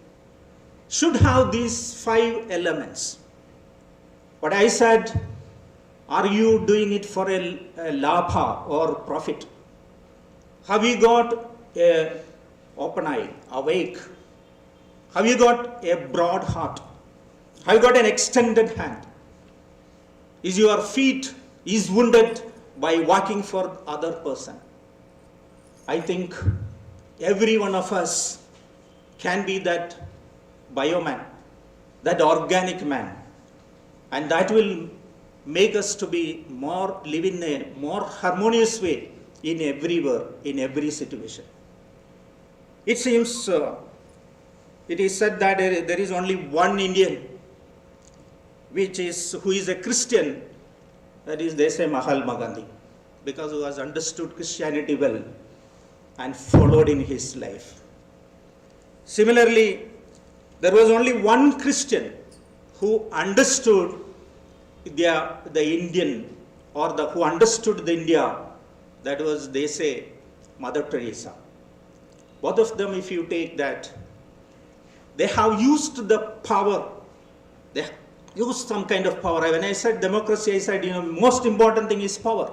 should have these 5 elements. What I said, are you doing it for a labha or profit? Have you got a open eye, awake? Have you got a broad heart? Have you got an extended hand? Is your feet is wounded by walking for other person? I think every one of us can be that bioman, that organic man, and that will make us to be more, live in a more harmonious way in everywhere, in every situation. It seems, it is said that there is only one Indian who is a Christian, that is, they say Mahatma Gandhi, because who has understood Christianity well and followed in his life. Similarly, there was only one Christian who understood the Indian, or who understood the India, that was, they say, Mother Teresa. Both of them, if you take that, they have used the power, they used some kind of power. When I said democracy, I said, most important thing is power.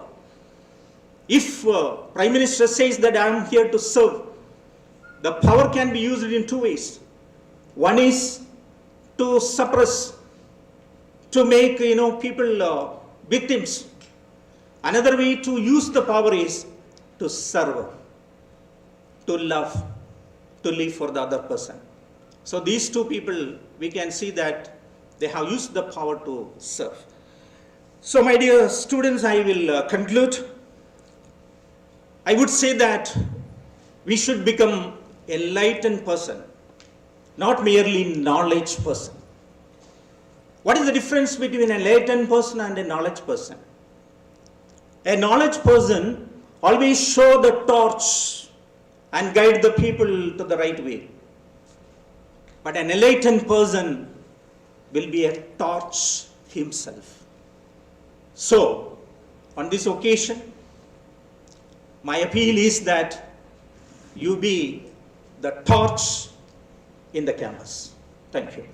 If Prime Minister says that I am here to serve, the power can be used in 2 ways. One is to suppress, to make people victims. Another way to use the power is to serve, to love, to live for the other person. So these 2 people, we can see that they have used the power to serve. So my dear students, I will conclude. I would say that we should become a enlightened person, not merely knowledge person. What is the difference between an enlightened person and a knowledge person? A knowledge person always show the torch and guide the people to the right way. But an enlightened person will be a torch himself. So, on this occasion, my appeal is that you be the torch in the campus. Thank you.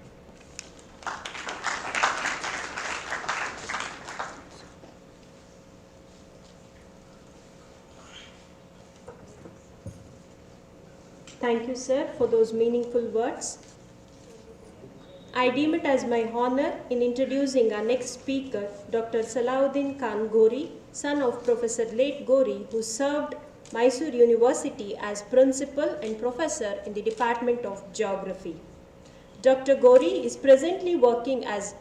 Thank you, sir, for those meaningful words. I deem it as my honor in introducing our next speaker, Dr. Salahuddin Khan Gori, son of Professor Late Gori, who served Mysore University as principal and professor in the Department of Geography. Dr. Gori is presently working as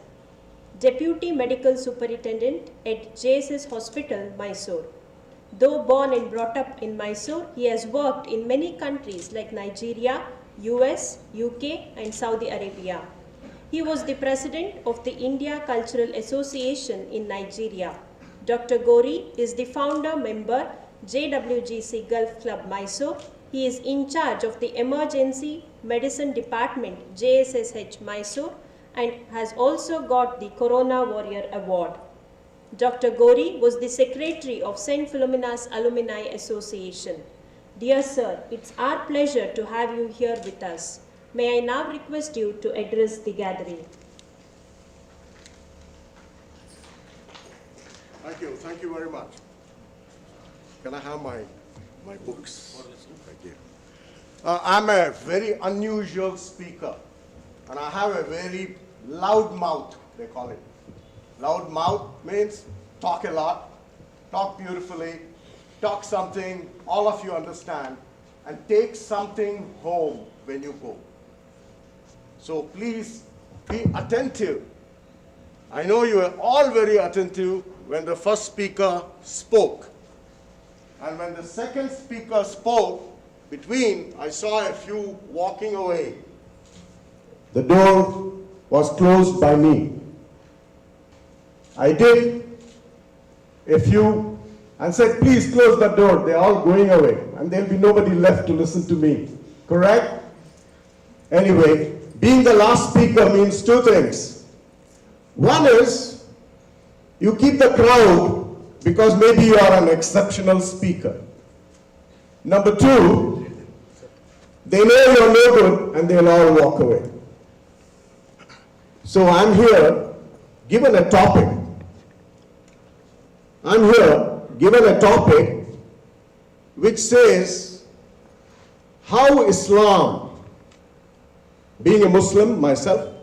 Deputy Medical Superintendent at JSS Hospital, Mysore. Though born and brought up in Mysore, he has worked in many countries like Nigeria, US, UK, and Saudi Arabia. He was the president of the India Cultural Association in Nigeria. Dr. Gori is the founder member JWGC Gulf Club Mysore. He is in charge of the Emergency Medicine Department JSSH Mysore and has also got the Corona Warrior Award. Dr. Gori was the secretary of St. PHILOMENA'S Alumni Association. Dear sir, it's our pleasure to have you here with us. May I now request you to address the gathering. Thank you very much. Can I have my books? Thank you. I'm a very unusual speaker, and I have a very loud mouth, they call it. Loud mouth means talk a lot, talk beautifully, talk something all of you understand, and take something home when you go. So please be attentive. I know you were all very attentive when the first speaker spoke. And when the second speaker spoke, between, I saw a few walking away. The door was closed by me. I did a few and said, please close the door. They're all going away and there'll be nobody left to listen to me. Correct? Anyway, being the last speaker means two things. One is, you keep the crowd because maybe you are an exceptional speaker. Number two, they know you're no good and they'll all walk away. So I'm here given a topic. I'm here given a topic which says how Islam, being a Muslim myself,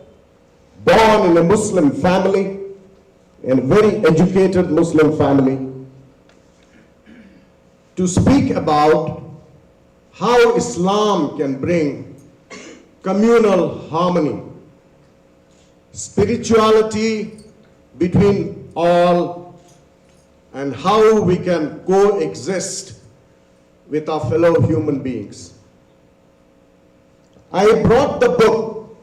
born in a Muslim family, in a very educated Muslim family, to speak about how Islam can bring communal harmony, spirituality between all, and how we can coexist with our fellow human beings. I brought the book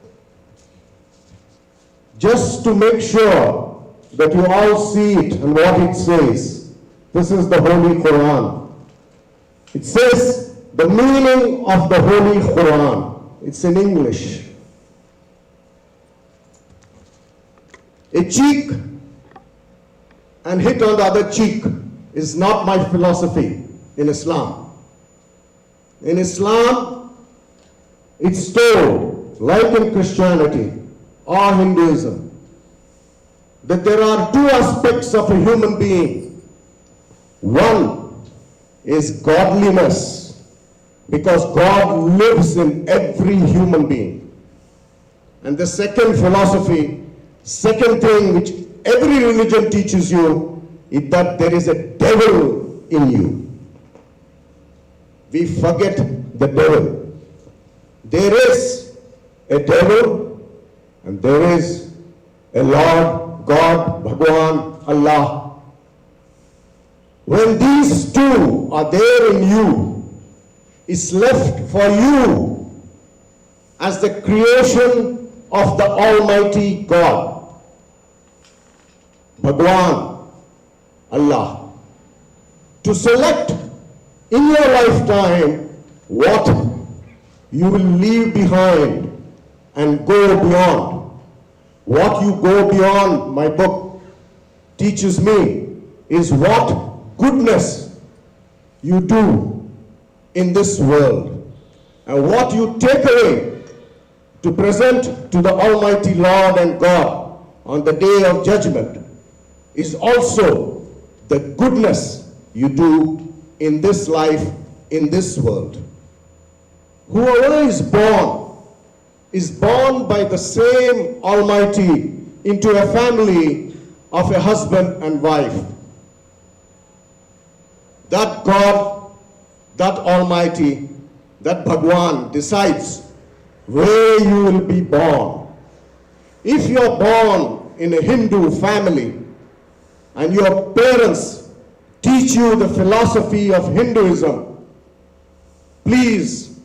just to make sure that you all see it and what it says. This is the Holy Quran. It says the meaning of the Holy Quran. It's in English. A cheek and hit on the other cheek is not my philosophy in Islam. In Islam, it's told, like in Christianity or Hinduism, that there are two aspects of a human being. One is godliness, because God lives in every human being. And the second philosophy, second thing which every religion teaches you, is that there is a devil in you. We forget the devil. There is a devil and there is a Lord, God, Bhagwan, Allah. When these two are there in you, it's left for you as the creation of the Almighty God, Bhagwan, Allah, to select in your lifetime what you will leave behind and go beyond. What you go beyond, my book teaches me, is what goodness you do in this world and what you take away to present to the Almighty Lord and God on the day of judgment is also the goodness you do in this life, in this world. Whoever is born by the same Almighty into a family of a husband and wife. That God, that Almighty, that Bhagwan decides where you will be born. If you are born in a Hindu family and your parents teach you the philosophy of Hinduism, please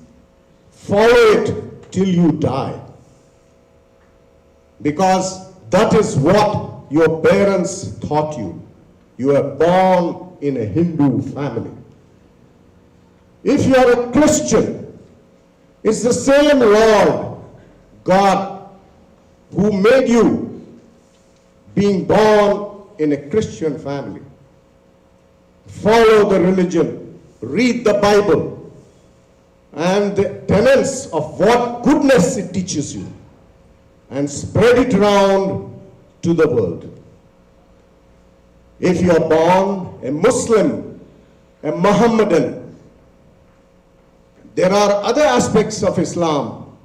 follow it till you die. Because that is what your parents taught you. You were born in a Hindu family. If you are a Christian, it's the same Lord, God, who made you being born in a Christian family. Follow the religion, read the Bible, and the tenets of what goodness it teaches you, and spread it around to the world. If you are born a Muslim, a Mohammedan, there are other aspects of Islam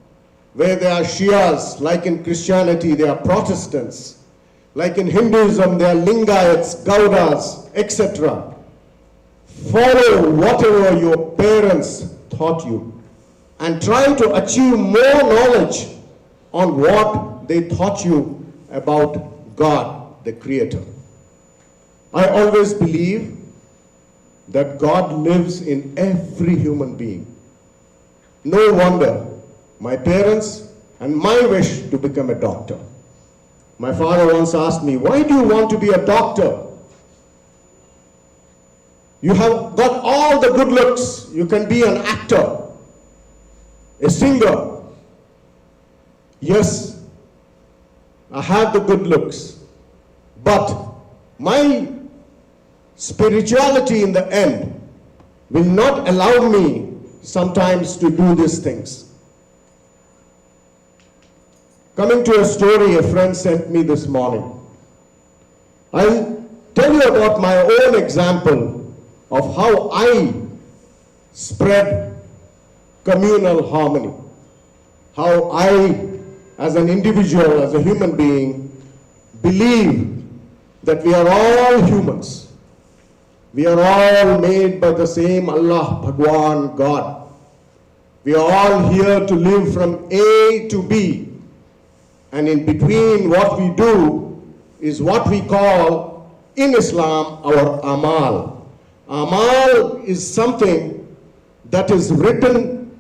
where there are Shias, like in Christianity there are Protestants, like in Hinduism there are Lingayats, Gaudas, etc. Follow whatever your parents taught you and try to achieve more knowledge on what they taught you about God, the Creator. I always believe that God lives in every human being. No wonder my parents and my wish to become a doctor. My father once asked me, why do you want to be a doctor? You have got all the good looks. You can be an actor, a singer. Yes, I have the good looks. But my spirituality in the end will not allow me sometimes to do these things. Coming to a story a friend sent me this morning. I'll tell you about my own example of how I spread communal harmony. How I, as an individual, as a human being, believe that we are all humans. We are all made by the same Allah, Bhagwan, God. We are all here to live from A to B. And in between, what we do is what we call in Islam our amal. Amal is something that is written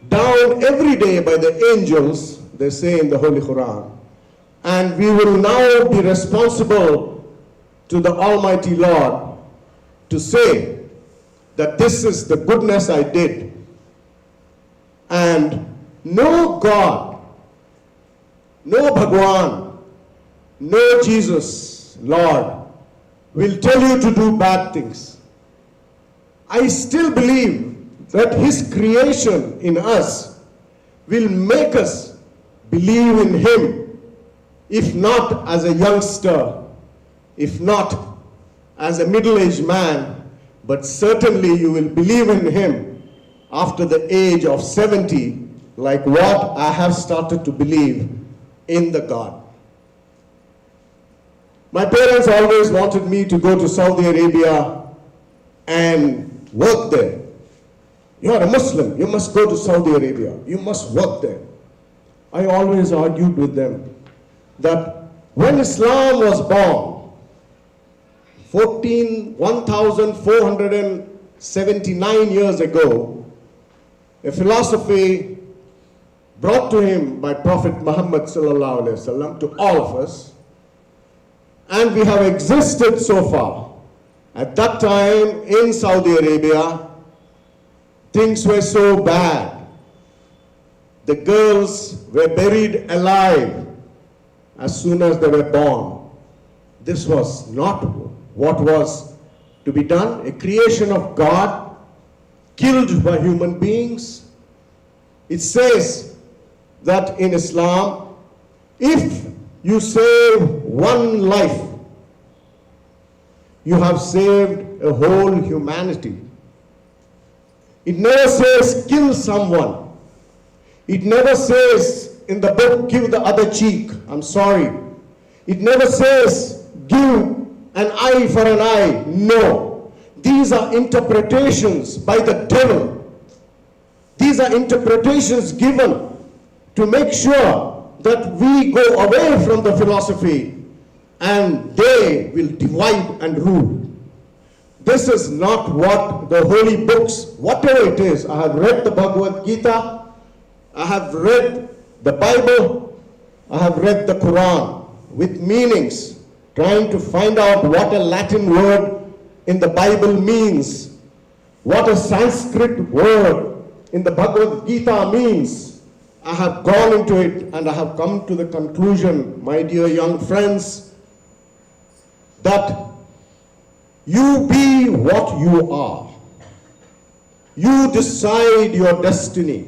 down every day by the angels, they say in the Holy Quran. And we will now be responsible to the Almighty Lord to say that this is the goodness I did. And no God, no Bhagwan, no Jesus, Lord, will tell you to do bad things. I still believe that His creation in us will make us believe in Him, if not as a youngster, if not as a middle-aged man, but certainly you will believe in Him after the age of 70, like what I have started to believe in the God. My parents always wanted me to go to Saudi Arabia and work there. You are a Muslim, you must go to Saudi Arabia, you must work there. I always argued with them that when Islam was born, 1479 years ago, a philosophy brought to him by Prophet Muhammad sallallahu alaihi wasallam to all of us, and we have existed so far. At that time in Saudi Arabia, things were so bad. The girls were buried alive as soon as they were born. This was not what was to be done. A creation of God, killed by human beings. It says that in Islam, if you save one life, you have saved a whole humanity. It never says kill someone. It never says in the book give the other cheek. I'm sorry. It never says give an eye for an eye. No. These are interpretations by the devil. These are interpretations given to make sure that we go away from the philosophy and they will divide and rule. This is not what the holy books, whatever it is. I have read the Bhagavad Gita, I have read the Bible, I have read the Quran with meanings, trying to find out what a Latin word in the Bible means, what a Sanskrit word in the Bhagavad Gita means. I have gone into it and I have come to the conclusion, my dear young friends, that you be what you are. You decide your destiny.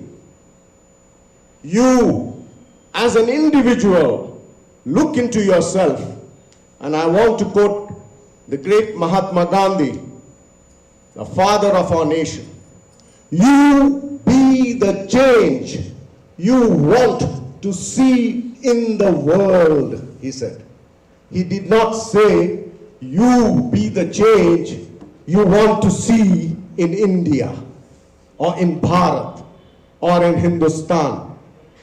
You, as an individual, look into yourself. And I want to quote the great Mahatma Gandhi, the father of our nation. You be the change you want to see in the world, he said. He did not say, you be the change you want to see in India, or in Bharat, or in Hindustan.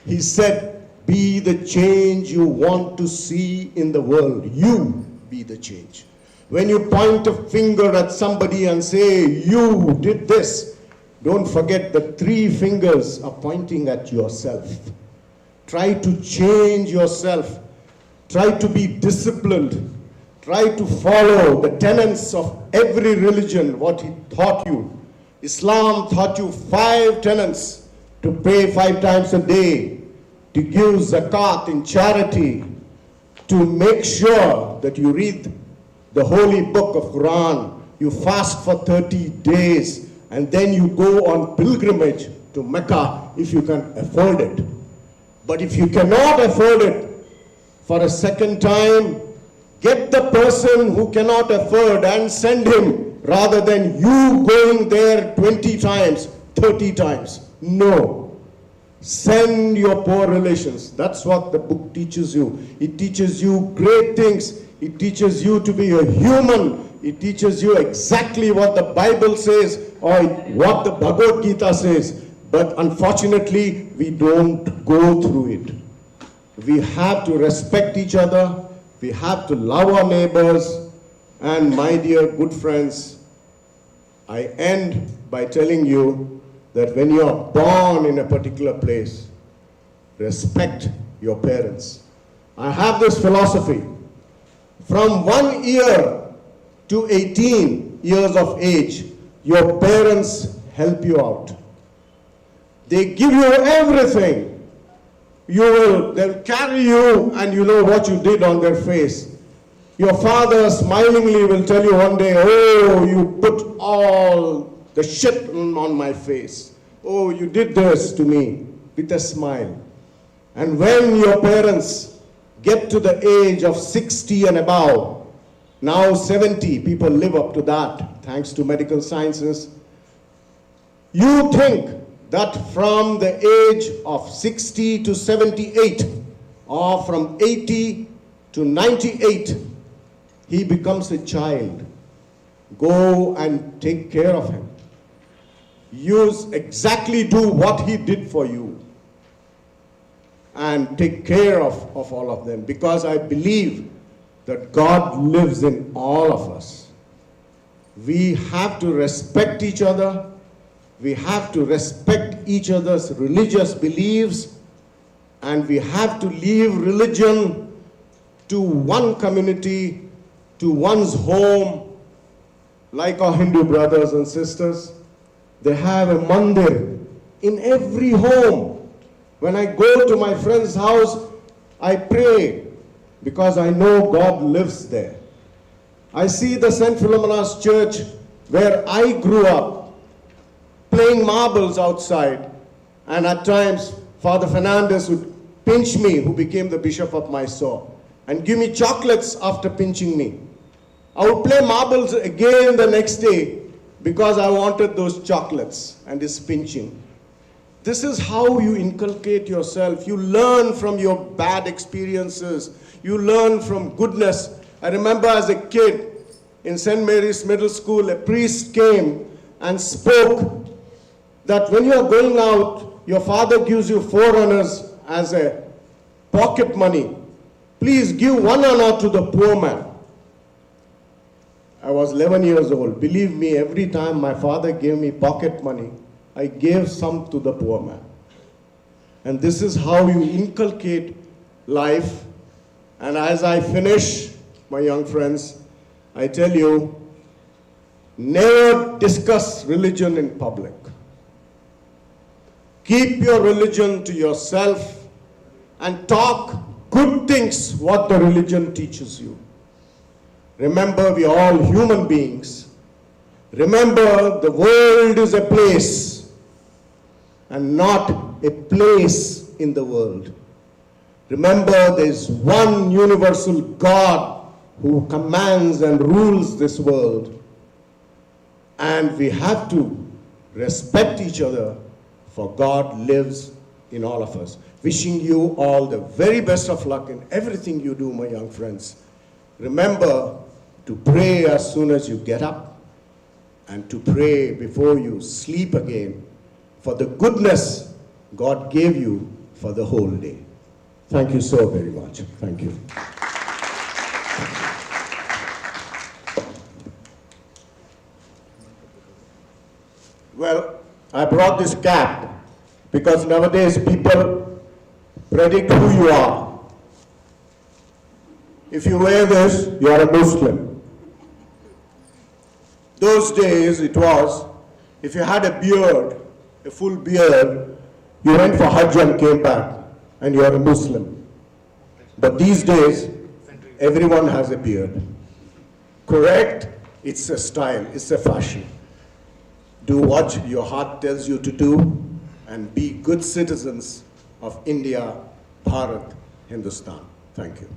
He said, be the change you want to see in the world. You be the change. When you point a finger at somebody and say, you did this, don't forget the three fingers are pointing at yourself. Try to change yourself. Try to be disciplined. Try to follow the tenets of every religion, what he taught you. Islam taught you 5 tenets: to pray 5 times a day, to give zakat in charity, to make sure that you read the holy book of Quran, you fast for 30 days, and then you go on pilgrimage to Mecca if you can afford it. But if you cannot afford it for a second time, get the person who cannot afford and send him, rather than you going there 20 times, 30 times. No. Send your poor relations. That's what the book teaches you. It teaches you great things. It teaches you to be a human. It teaches you exactly what the Bible says or what the Bhagavad Gita says. But unfortunately, we don't go through it. We have to respect each other. We have to love our neighbors. And my dear good friends, I end by telling you that when you are born in a particular place, respect your parents. I have this philosophy. From 1 year to 18 years of age, your parents help you out. They give you everything. They'll carry you and you know what you did on their face. Your father smilingly will tell you one day, oh, you put all the shit on my face. Oh, you did this to me, with a smile. And when your parents get to the age of 60 and above, now 70, people live up to that, thanks to medical sciences. You think that from the age of 60 to 78, or from 80 to 98, he becomes a child. Go and take care of him. Do what he did for you. And take care of all of them. Because I believe that God lives in all of us. We have to respect each other. We have to respect each other's religious beliefs. And we have to leave religion to one community, to one's home, like our Hindu brothers and sisters. They have a mandir in every home. When I go to my friend's house, I pray because I know God lives there. I see the St. Philomena's Church where I grew up playing marbles outside, and at times Father Fernandez would pinch me, who became the bishop of Mysore, and give me chocolates after pinching me. I would play marbles again the next day because I wanted those chocolates and his pinching. This is how you inculcate yourself. You learn from your bad experiences. You learn from goodness. I remember as a kid in St. Mary's Middle School, a priest came and spoke that when you are going out, your father gives you 4 annas as a pocket money. Please give 1 anna to the poor man. I was 11 years old. Believe me, every time my father gave me pocket money, I gave some to the poor man. And this is how you inculcate life. And as I finish, my young friends, I tell you, never discuss religion in public. Keep your religion to yourself and talk good things what the religion teaches you. Remember, we are all human beings. Remember, the world is a place and not a place in the world. Remember, there is one universal God who commands and rules this world. And we have to respect each other, for God lives in all of us. Wishing you all the very best of luck in everything you do, my young friends. Remember to pray as soon as you get up, and to pray before you sleep again for the goodness God gave you for the whole day. Thank you so very much. Thank you. Well, I brought this cap because nowadays people predict who you are. If you wear this, you are a Muslim. Those days it was, if you had a beard, a full beard, you went for Hajj and came back, and you are a Muslim. But these days, everyone has a beard. Correct? It's a style, it's a fashion. Do what your heart tells you to do, and be good citizens of India, Bharat, Hindustan. Thank you.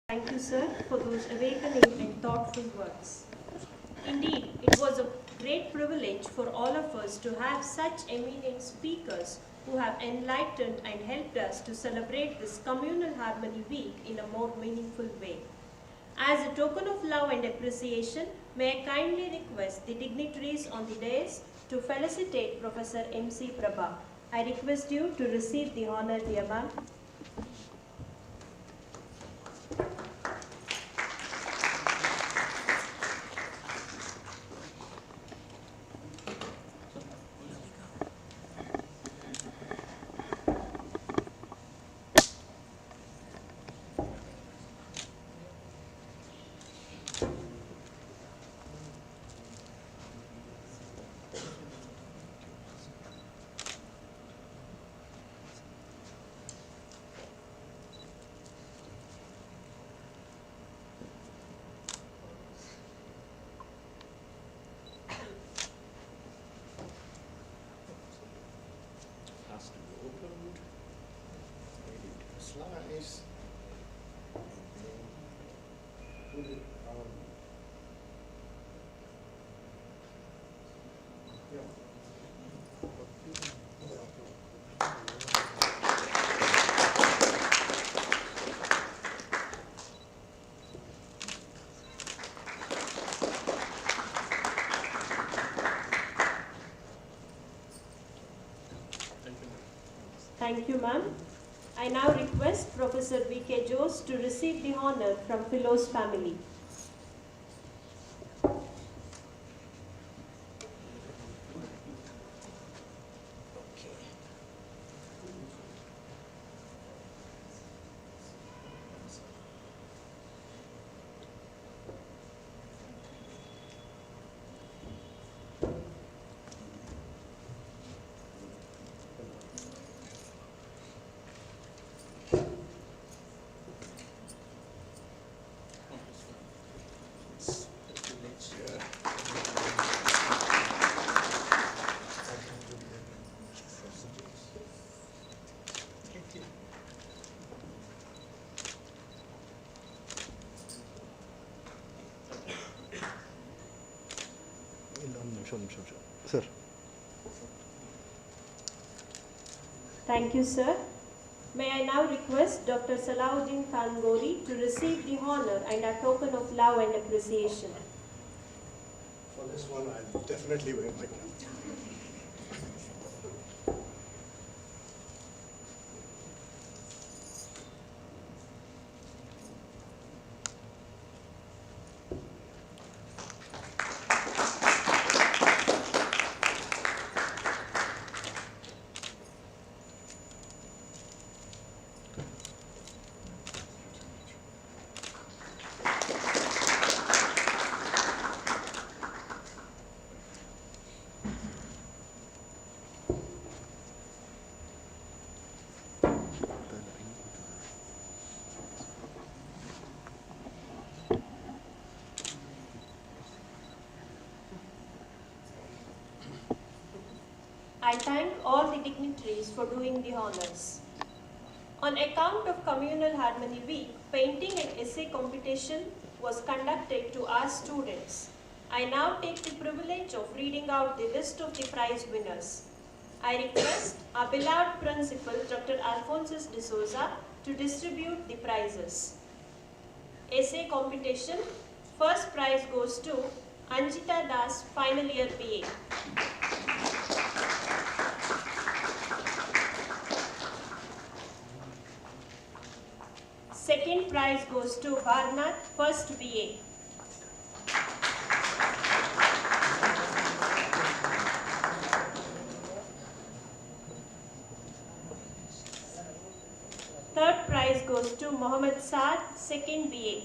Thank you, sir, for those awakening and thoughtful words. Indeed, it was a great privilege for all of us to have such eminent speakers who have enlightened and helped us to celebrate this Communal Harmony Week in a more meaningful way. As a token of love and appreciation, may I kindly request the dignitaries on the dais to felicitate Professor M.C. Prabha. I request you to receive the honor, dear ma'am. Has to be opened. Slice. And then put it on. Thank you, ma'am. I now request Professor V.K. Jose to receive the honor from Philo's family. Sir. Thank you, sir. May I now request Dr. Salahuddin Khan Gori to receive the honor and a token of love and appreciation. For this one, I'll definitely wear my cap. I thank all the dignitaries for doing the honors. On account of Communal Harmony Week, painting and essay competition was conducted to our students. I now take the privilege of reading out the list of the prize winners. I request our beloved principal, Dr. Alphonsus de Souza, to distribute the prizes. Essay competition, first prize goes to Anjita Das, final year BA. Second prize goes to Varnath, first BA. Third prize goes to Mohammed Saad, second BA.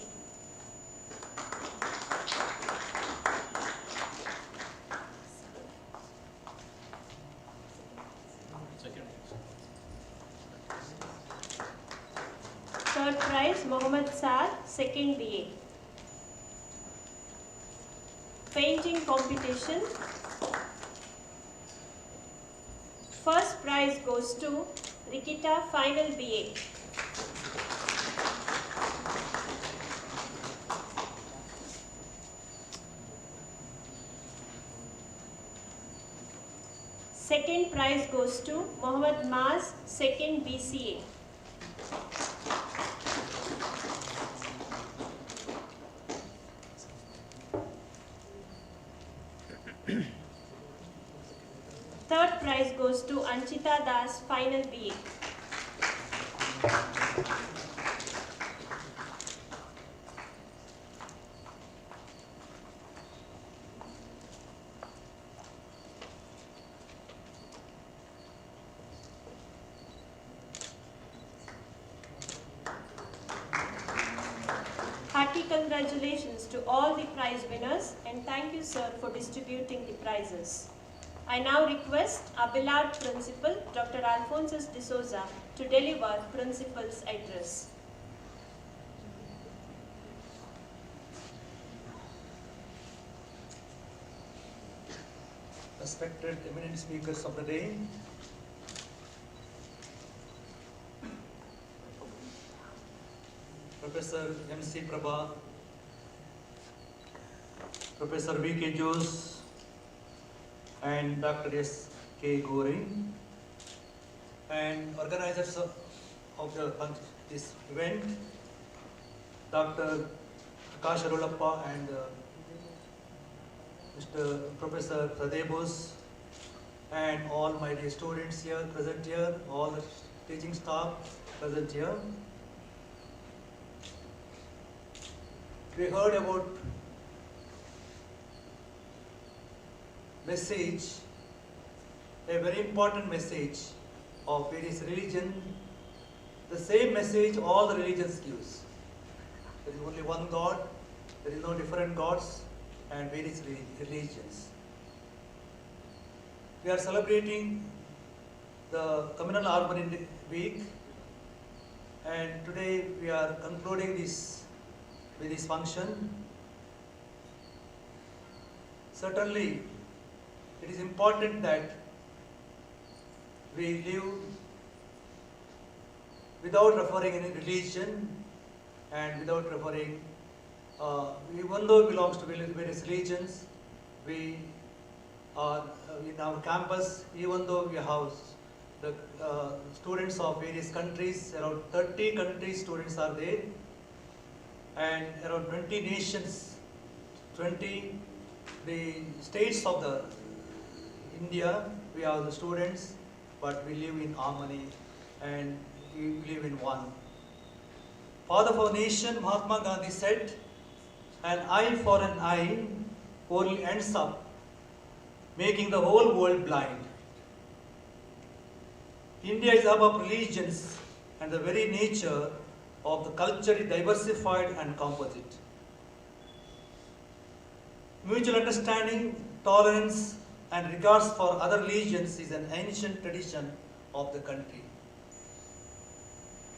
Third prize, Mohammed Saad, second BA. Painting competition. First prize goes to Rikita, final BA. Second prize goes to Mohammed Maz, second BCA. Third prize goes to Anchita Das, final BA. Hearty congratulations to all the prize winners and thank you, sir, for distributing the prizes. I now request our beloved principal, Dr. Alphonsus de Souza, to deliver principal's address. Respected eminent speakers of the day, Professor M.C. Prabha, Professor V.K. Jose, and Dr. S.K. Goring, and organizers of this event, Dr. Akash Arulappa and Mr. Professor Pradebus, and all my dear students here, present here, all the teaching staff present here. We heard about message, a very important message of various religion, the same message all the religions gives. There is only one God, there is no different gods and various religions. We are celebrating the Communal Harmony Week, and today we are concluding this with this function. Certainly, it is important that we live without referring any religion and without referring, even though we belong to various religions, we in our campus, even though we have the students of various countries, around 30 countries students are there, and around 20 nations, 20 the states of the India, we have the students, but we live in harmony and we live in one. Father of our nation, Mahatma Gandhi said, an eye for an eye only ends up making the whole world blind. India is a hub of religions, and the very nature of the culture is diversified and composite. Mutual understanding, tolerance, and regards for other religions is an ancient tradition of the country.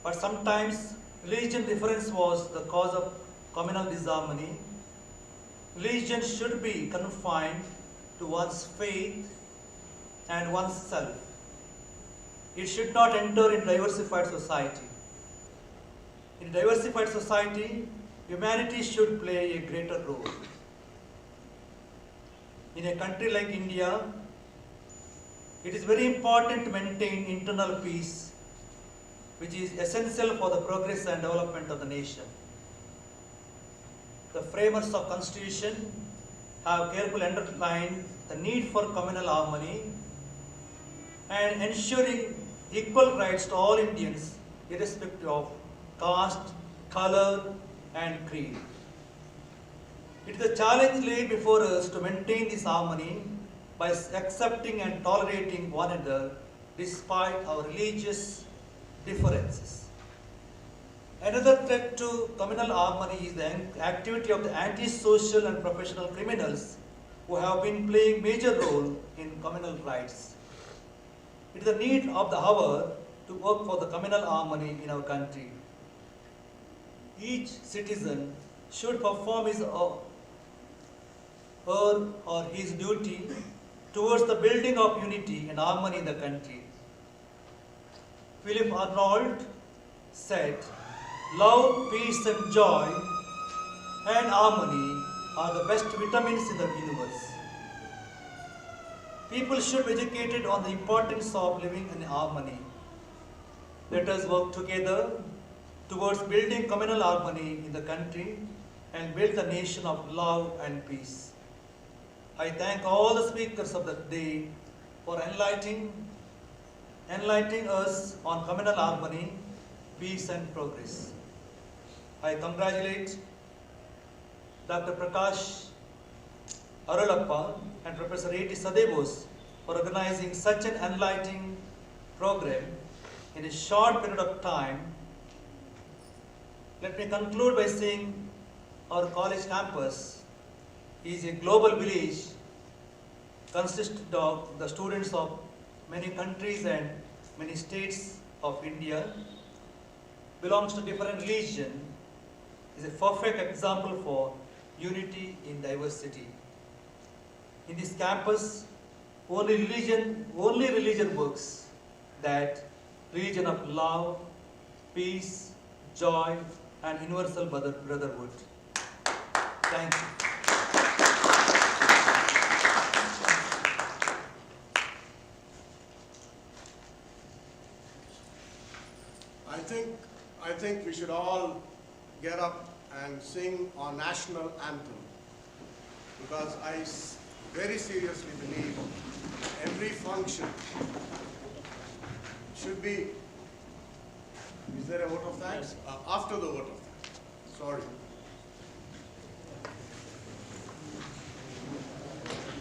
But sometimes religion difference was the cause of communal disharmony. Religion should be confined to one's faith and one's self. It should not enter in diversified society. In diversified society, humanity should play a greater role. In a country like India, it is very important to maintain internal peace, which is essential for the progress and development of the nation. The framers of Constitution have carefully underlined the need for communal harmony and ensuring equal rights to all Indians, irrespective of caste, color, and creed. It is a challenge laid before us to maintain this harmony by accepting and tolerating one another despite our religious differences. Another threat to communal harmony is the activity of the anti-social and professional criminals who have been playing major role in communal rights. It is the need of the hour to work for the communal harmony in our country. Each citizen should perform his her or his duty towards the building of unity and harmony in the country. Philip Arnold said, love, peace and joy and harmony are the best vitamins in the universe. People should be educated on the importance of living in harmony. Let us work together towards building communal harmony in the country and build the nation of love and peace. I thank all the speakers of the day for enlightening us on communal harmony, peace and progress. I congratulate Dr. Prakash Arulappa and Professor A.T. Sadebose for organizing such an enlightening program in a short period of time. Let me conclude by saying our college campus is a global village consisting of the students of many countries and many states of India, belongs to different religion, is a perfect example for unity in diversity. In this campus, only religion works, that religion of love, peace, joy, and universal brotherhood. Thank you. I think we should all get up and sing our national anthem, because I very seriously believe every function should be. Is there a vote of thanks? After the vote of thanks. Sorry.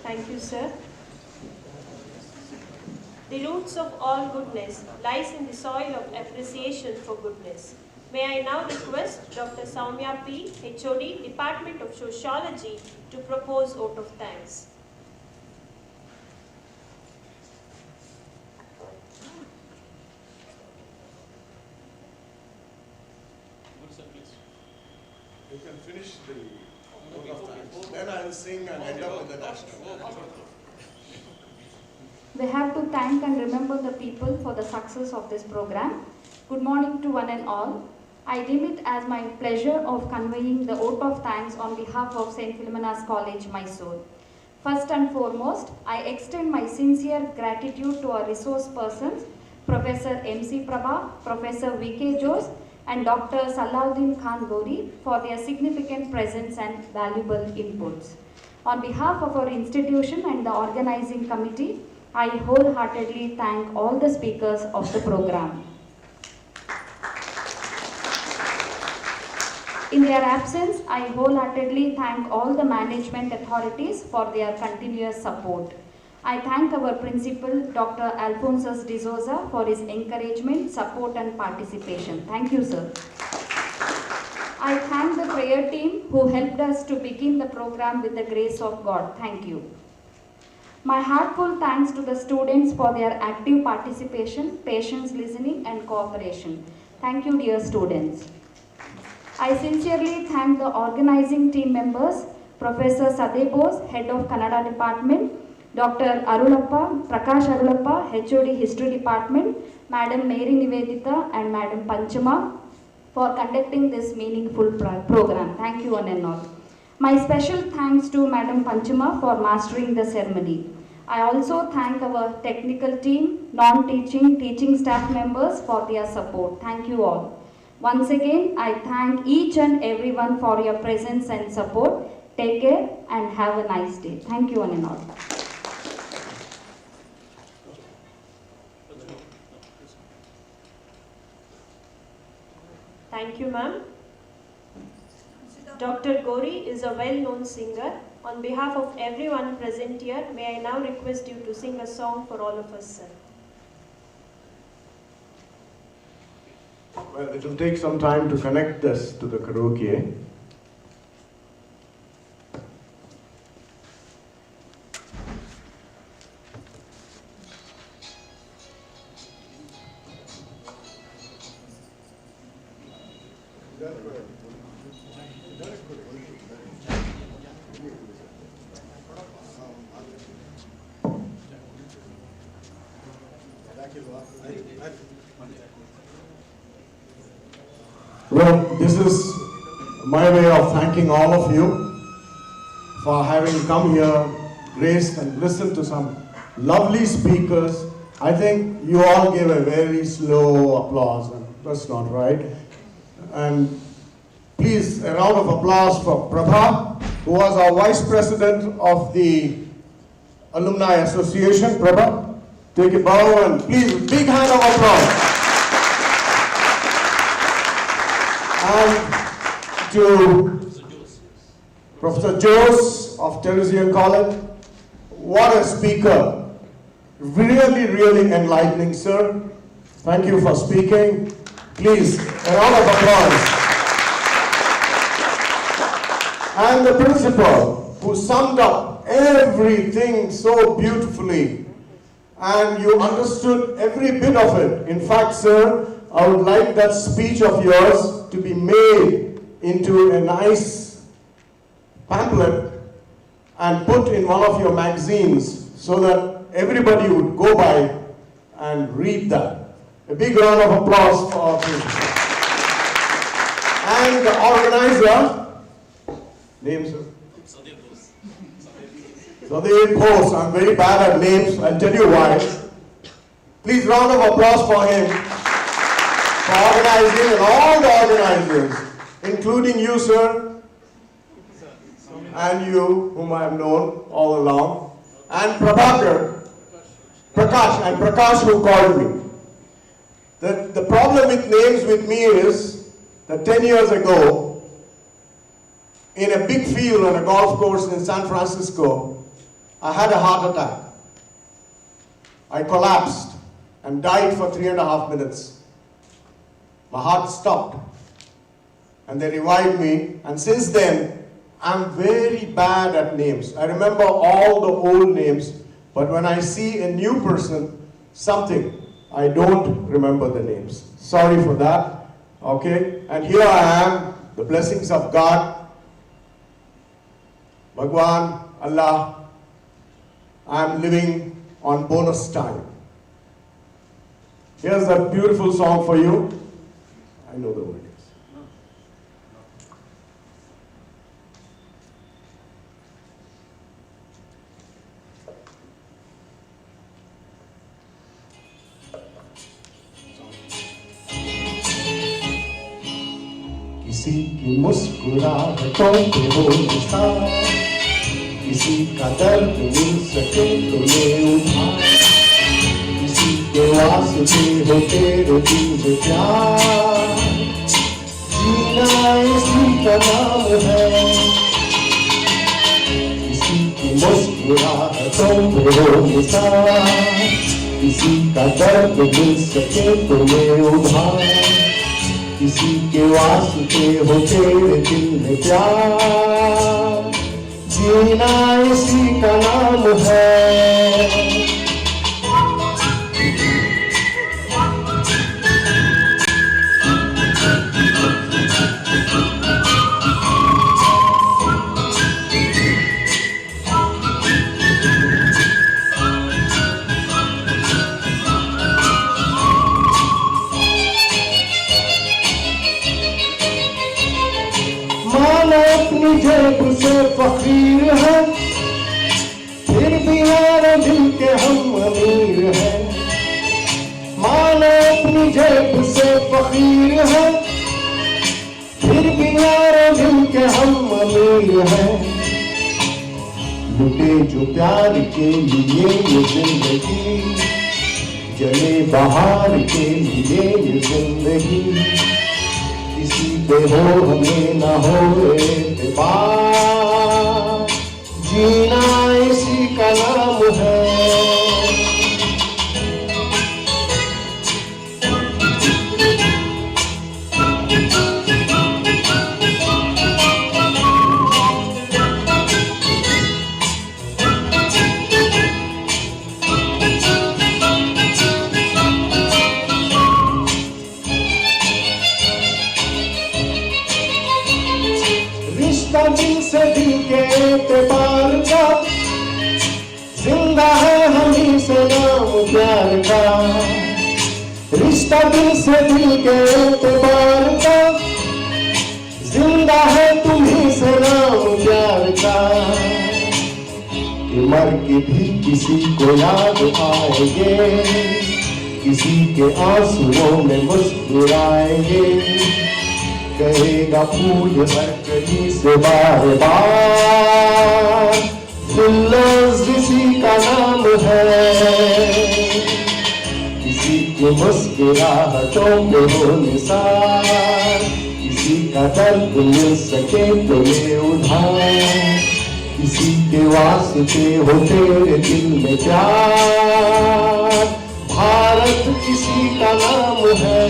Thank you, sir. The roots of all goodness lies in the soil of appreciation for goodness. May I now request Dr. Soumya P., HOD, Department of Sociology, to propose vote of thanks. You can finish the vote of thanks. Then I will sing and end up with the national anthem. We have to thank and remember the people for the success of this program. Good morning to one and all. I deem it as my pleasure of conveying the vote of thanks on behalf of St. Philomena's College, Mysore. First and foremost, I extend my sincere gratitude to our resource persons, Professor M.C. Prabha, Professor V.K. Jose, and Dr. Salahuddin Khan Gori for their significant presence and valuable inputs. On behalf of our institution and the organizing committee, I wholeheartedly thank all the speakers of the program. In their absence, I wholeheartedly thank all the management authorities for their continuous support. I thank our principal, Dr. Alphonsus de Souza, for his encouragement, support and participation. Thank you, sir. I thank the prayer team who helped us to begin the program with the grace of God. Thank you. My heartfelt thanks to the students for their active participation, patience listening and cooperation. Thank you, dear students. I sincerely thank the organizing team members, Professor Sadeh Bose, Head of Kannada Department, Dr. Prakash Arulappa, HOD History Department, Madam Mary Nivedita and Madam Panchama for conducting this meaningful program. Thank you one and all. My special thanks to Madam Panchama for mastering the ceremony. I also thank our technical team, non-teaching, teaching staff members for their support. Thank you all. Once again, I thank each and everyone for your presence and support. Take care and have a nice day. Thank you one and all. Thank you, ma'am. Dr. Gori is a well-known singer. On behalf of everyone present here, may I now request you to sing a song for all of us, sir. Well, it will take some time to connect this to the karaoke. Well, this is my way of thanking all of you for having come here, graced and listened to some lovely speakers. I think you all gave a very slow applause, and that's not right. And please, a round of applause for Prabha, who was our Vice President of the Alumni Association. Prabha, take a bow and please, big hand of applause. And to Professor Jose of Teresian College, what a speaker. Really, really enlightening, sir. Thank you for speaking. Please, a round of applause. And the principal, who summed up everything so beautifully, and you understood every bit of it. In fact, sir, I would like that speech of yours to be made into a nice pamphlet and put in one of your magazines so that everybody would go by and read that. A big round of applause for our principal. And the organizer, name, sir? Sadeh Bose. I'm very bad at names. I'll tell you why. Please, round of applause for him, for organizing, and all the organizers, including you, sir, and you, whom I have known all along, and Prakash, who called me. The problem with names with me is that 10 years ago, in a big field on a golf course in San Francisco, I had a heart attack. I collapsed and died for 3.5 minutes. My heart stopped. And they revived me. And since then, I'm very bad at names. I remember all the old names, but when I see a new person, something, I don't remember the names. Sorry for that. Okay? And here I am, the blessings of God, Bhagwan, Allah. I'm living on bonus time. Here's a beautiful song for you. I know the words. किसी की मुस्कुराहटों पे हो निशान, किसी का दर्द मिल सके तो ले उधार, किसी के वास्ते हो तेरे दिल में प्यार, जीना इसी का नाम है, किसी की मुस्कुराहटों पे हो निशान, किसी का दर्द मिल सके तो ले उधार, किसी के वास्ते हो तेरे दिल में प्यार, जीना इसी का नाम है। मानो अपनी जेब से फकीर है, फिर भी यार दिल के हम अमीर हैं। मानो अपनी जेब से फकीर है, फिर भी यार दिल के हम अमीर हैं। लुटे जो प्यार के लिए ये जिंदगी, जले बहार के लिए ये जिंदगी, किसी पे हो हमें न हो एतबार, जीना इसी का नाम है। दिल से दिल के एतबार का, जिंदा है हमी से नाम प्यार का, रिश्ता दिल से दिल के एतबार का, जिंदा है तुम्ही से नाम प्यार का, कि मर के भी किसी को याद आएंगे, किसी के आंसुओं में मुस्कुराएंगे, कहेगा फूल हर कली से बार बार, फिलोज इसी का नाम है, किसी की मुस्कुराहटों पे हो निसार, किसी का दर्द मिल सके तो ले उधार, किसी के वास्ते हो तेरे दिल में प्यार, भारत इसी का नाम है,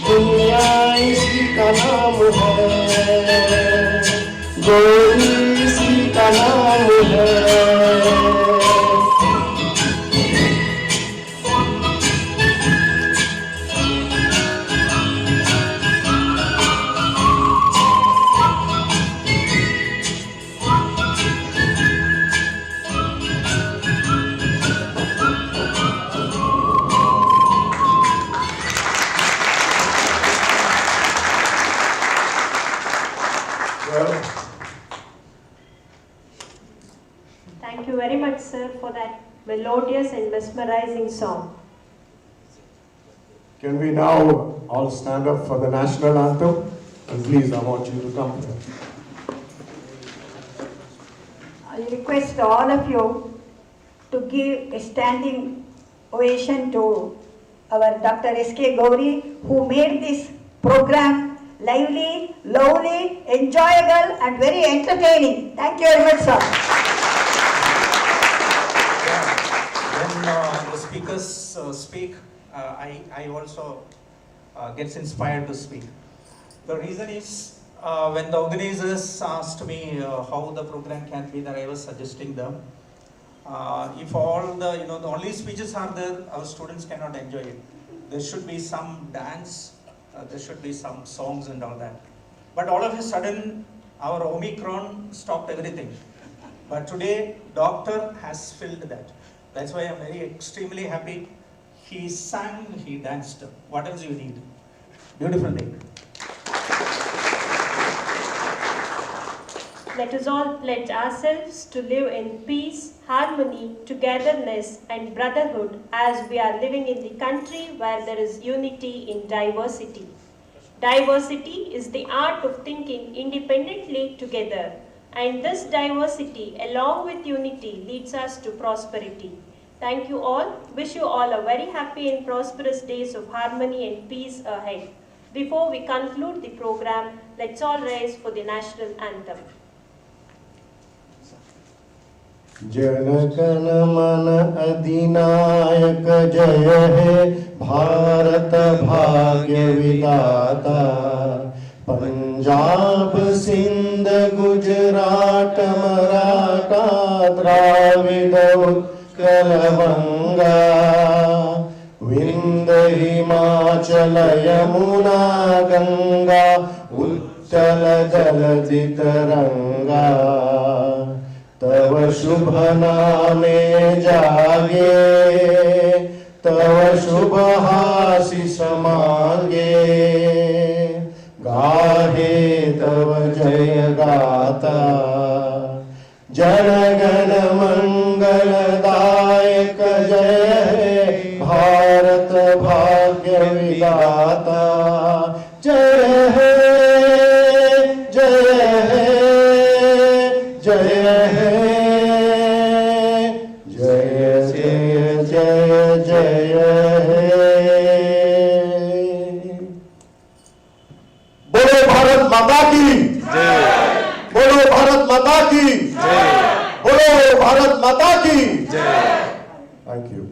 दुनिया इसी का नाम है, गोरी इसी का नाम है। Thank you very much, sir, for that melodious and mesmerizing song. Can we now all stand up for the national anthem? And please, I want you to come. I request all of you to give a standing ovation to our Dr. S.K. Gauri, who made this program lively, lovely, enjoyable and very entertaining. Thank you very much, sir. When the speakers speak, I also gets inspired to speak. The reason is when the organizers asked me how the program can be, that I was suggesting them. If all the the only speeches are there, our students cannot enjoy it. There should be some dance, there should be some songs and all that. But all of a sudden, our Omicron stopped everything. But today, doctor has filled that. That's why I'm very extremely happy. He sang, he danced. What else you need? Beautiful day. Let us all pledge ourselves to live in peace, harmony, togetherness, and brotherhood as we are living in the country where there is unity in diversity. Diversity is the art of thinking independently together, and this diversity along with unity leads us to prosperity. Thank you all. Wish you all a very happy and prosperous days of harmony and peace ahead. Before we conclude the program, let's all rise for the national anthem. जनगण मन अधिनायक जय हे भारत भाग्य विधाता पंजाब सिंध गुजरात मराठा द्राविड उत्कल बंगा विंध्य हिमाचल यमुना गंगा उत्कल जलधि तरंगा तव शुभ नामे जागे तव शुभ आशीष मांगे गाहे तव जय गाता जनगण मंगलदायक जय हे भारत भाग्य विधाता जय हे जय हे जय हे जय जय जय जय हे बोलो भारत माता की जय बोलो भारत माता की जय बोलो भारत माता की जय थैंक यू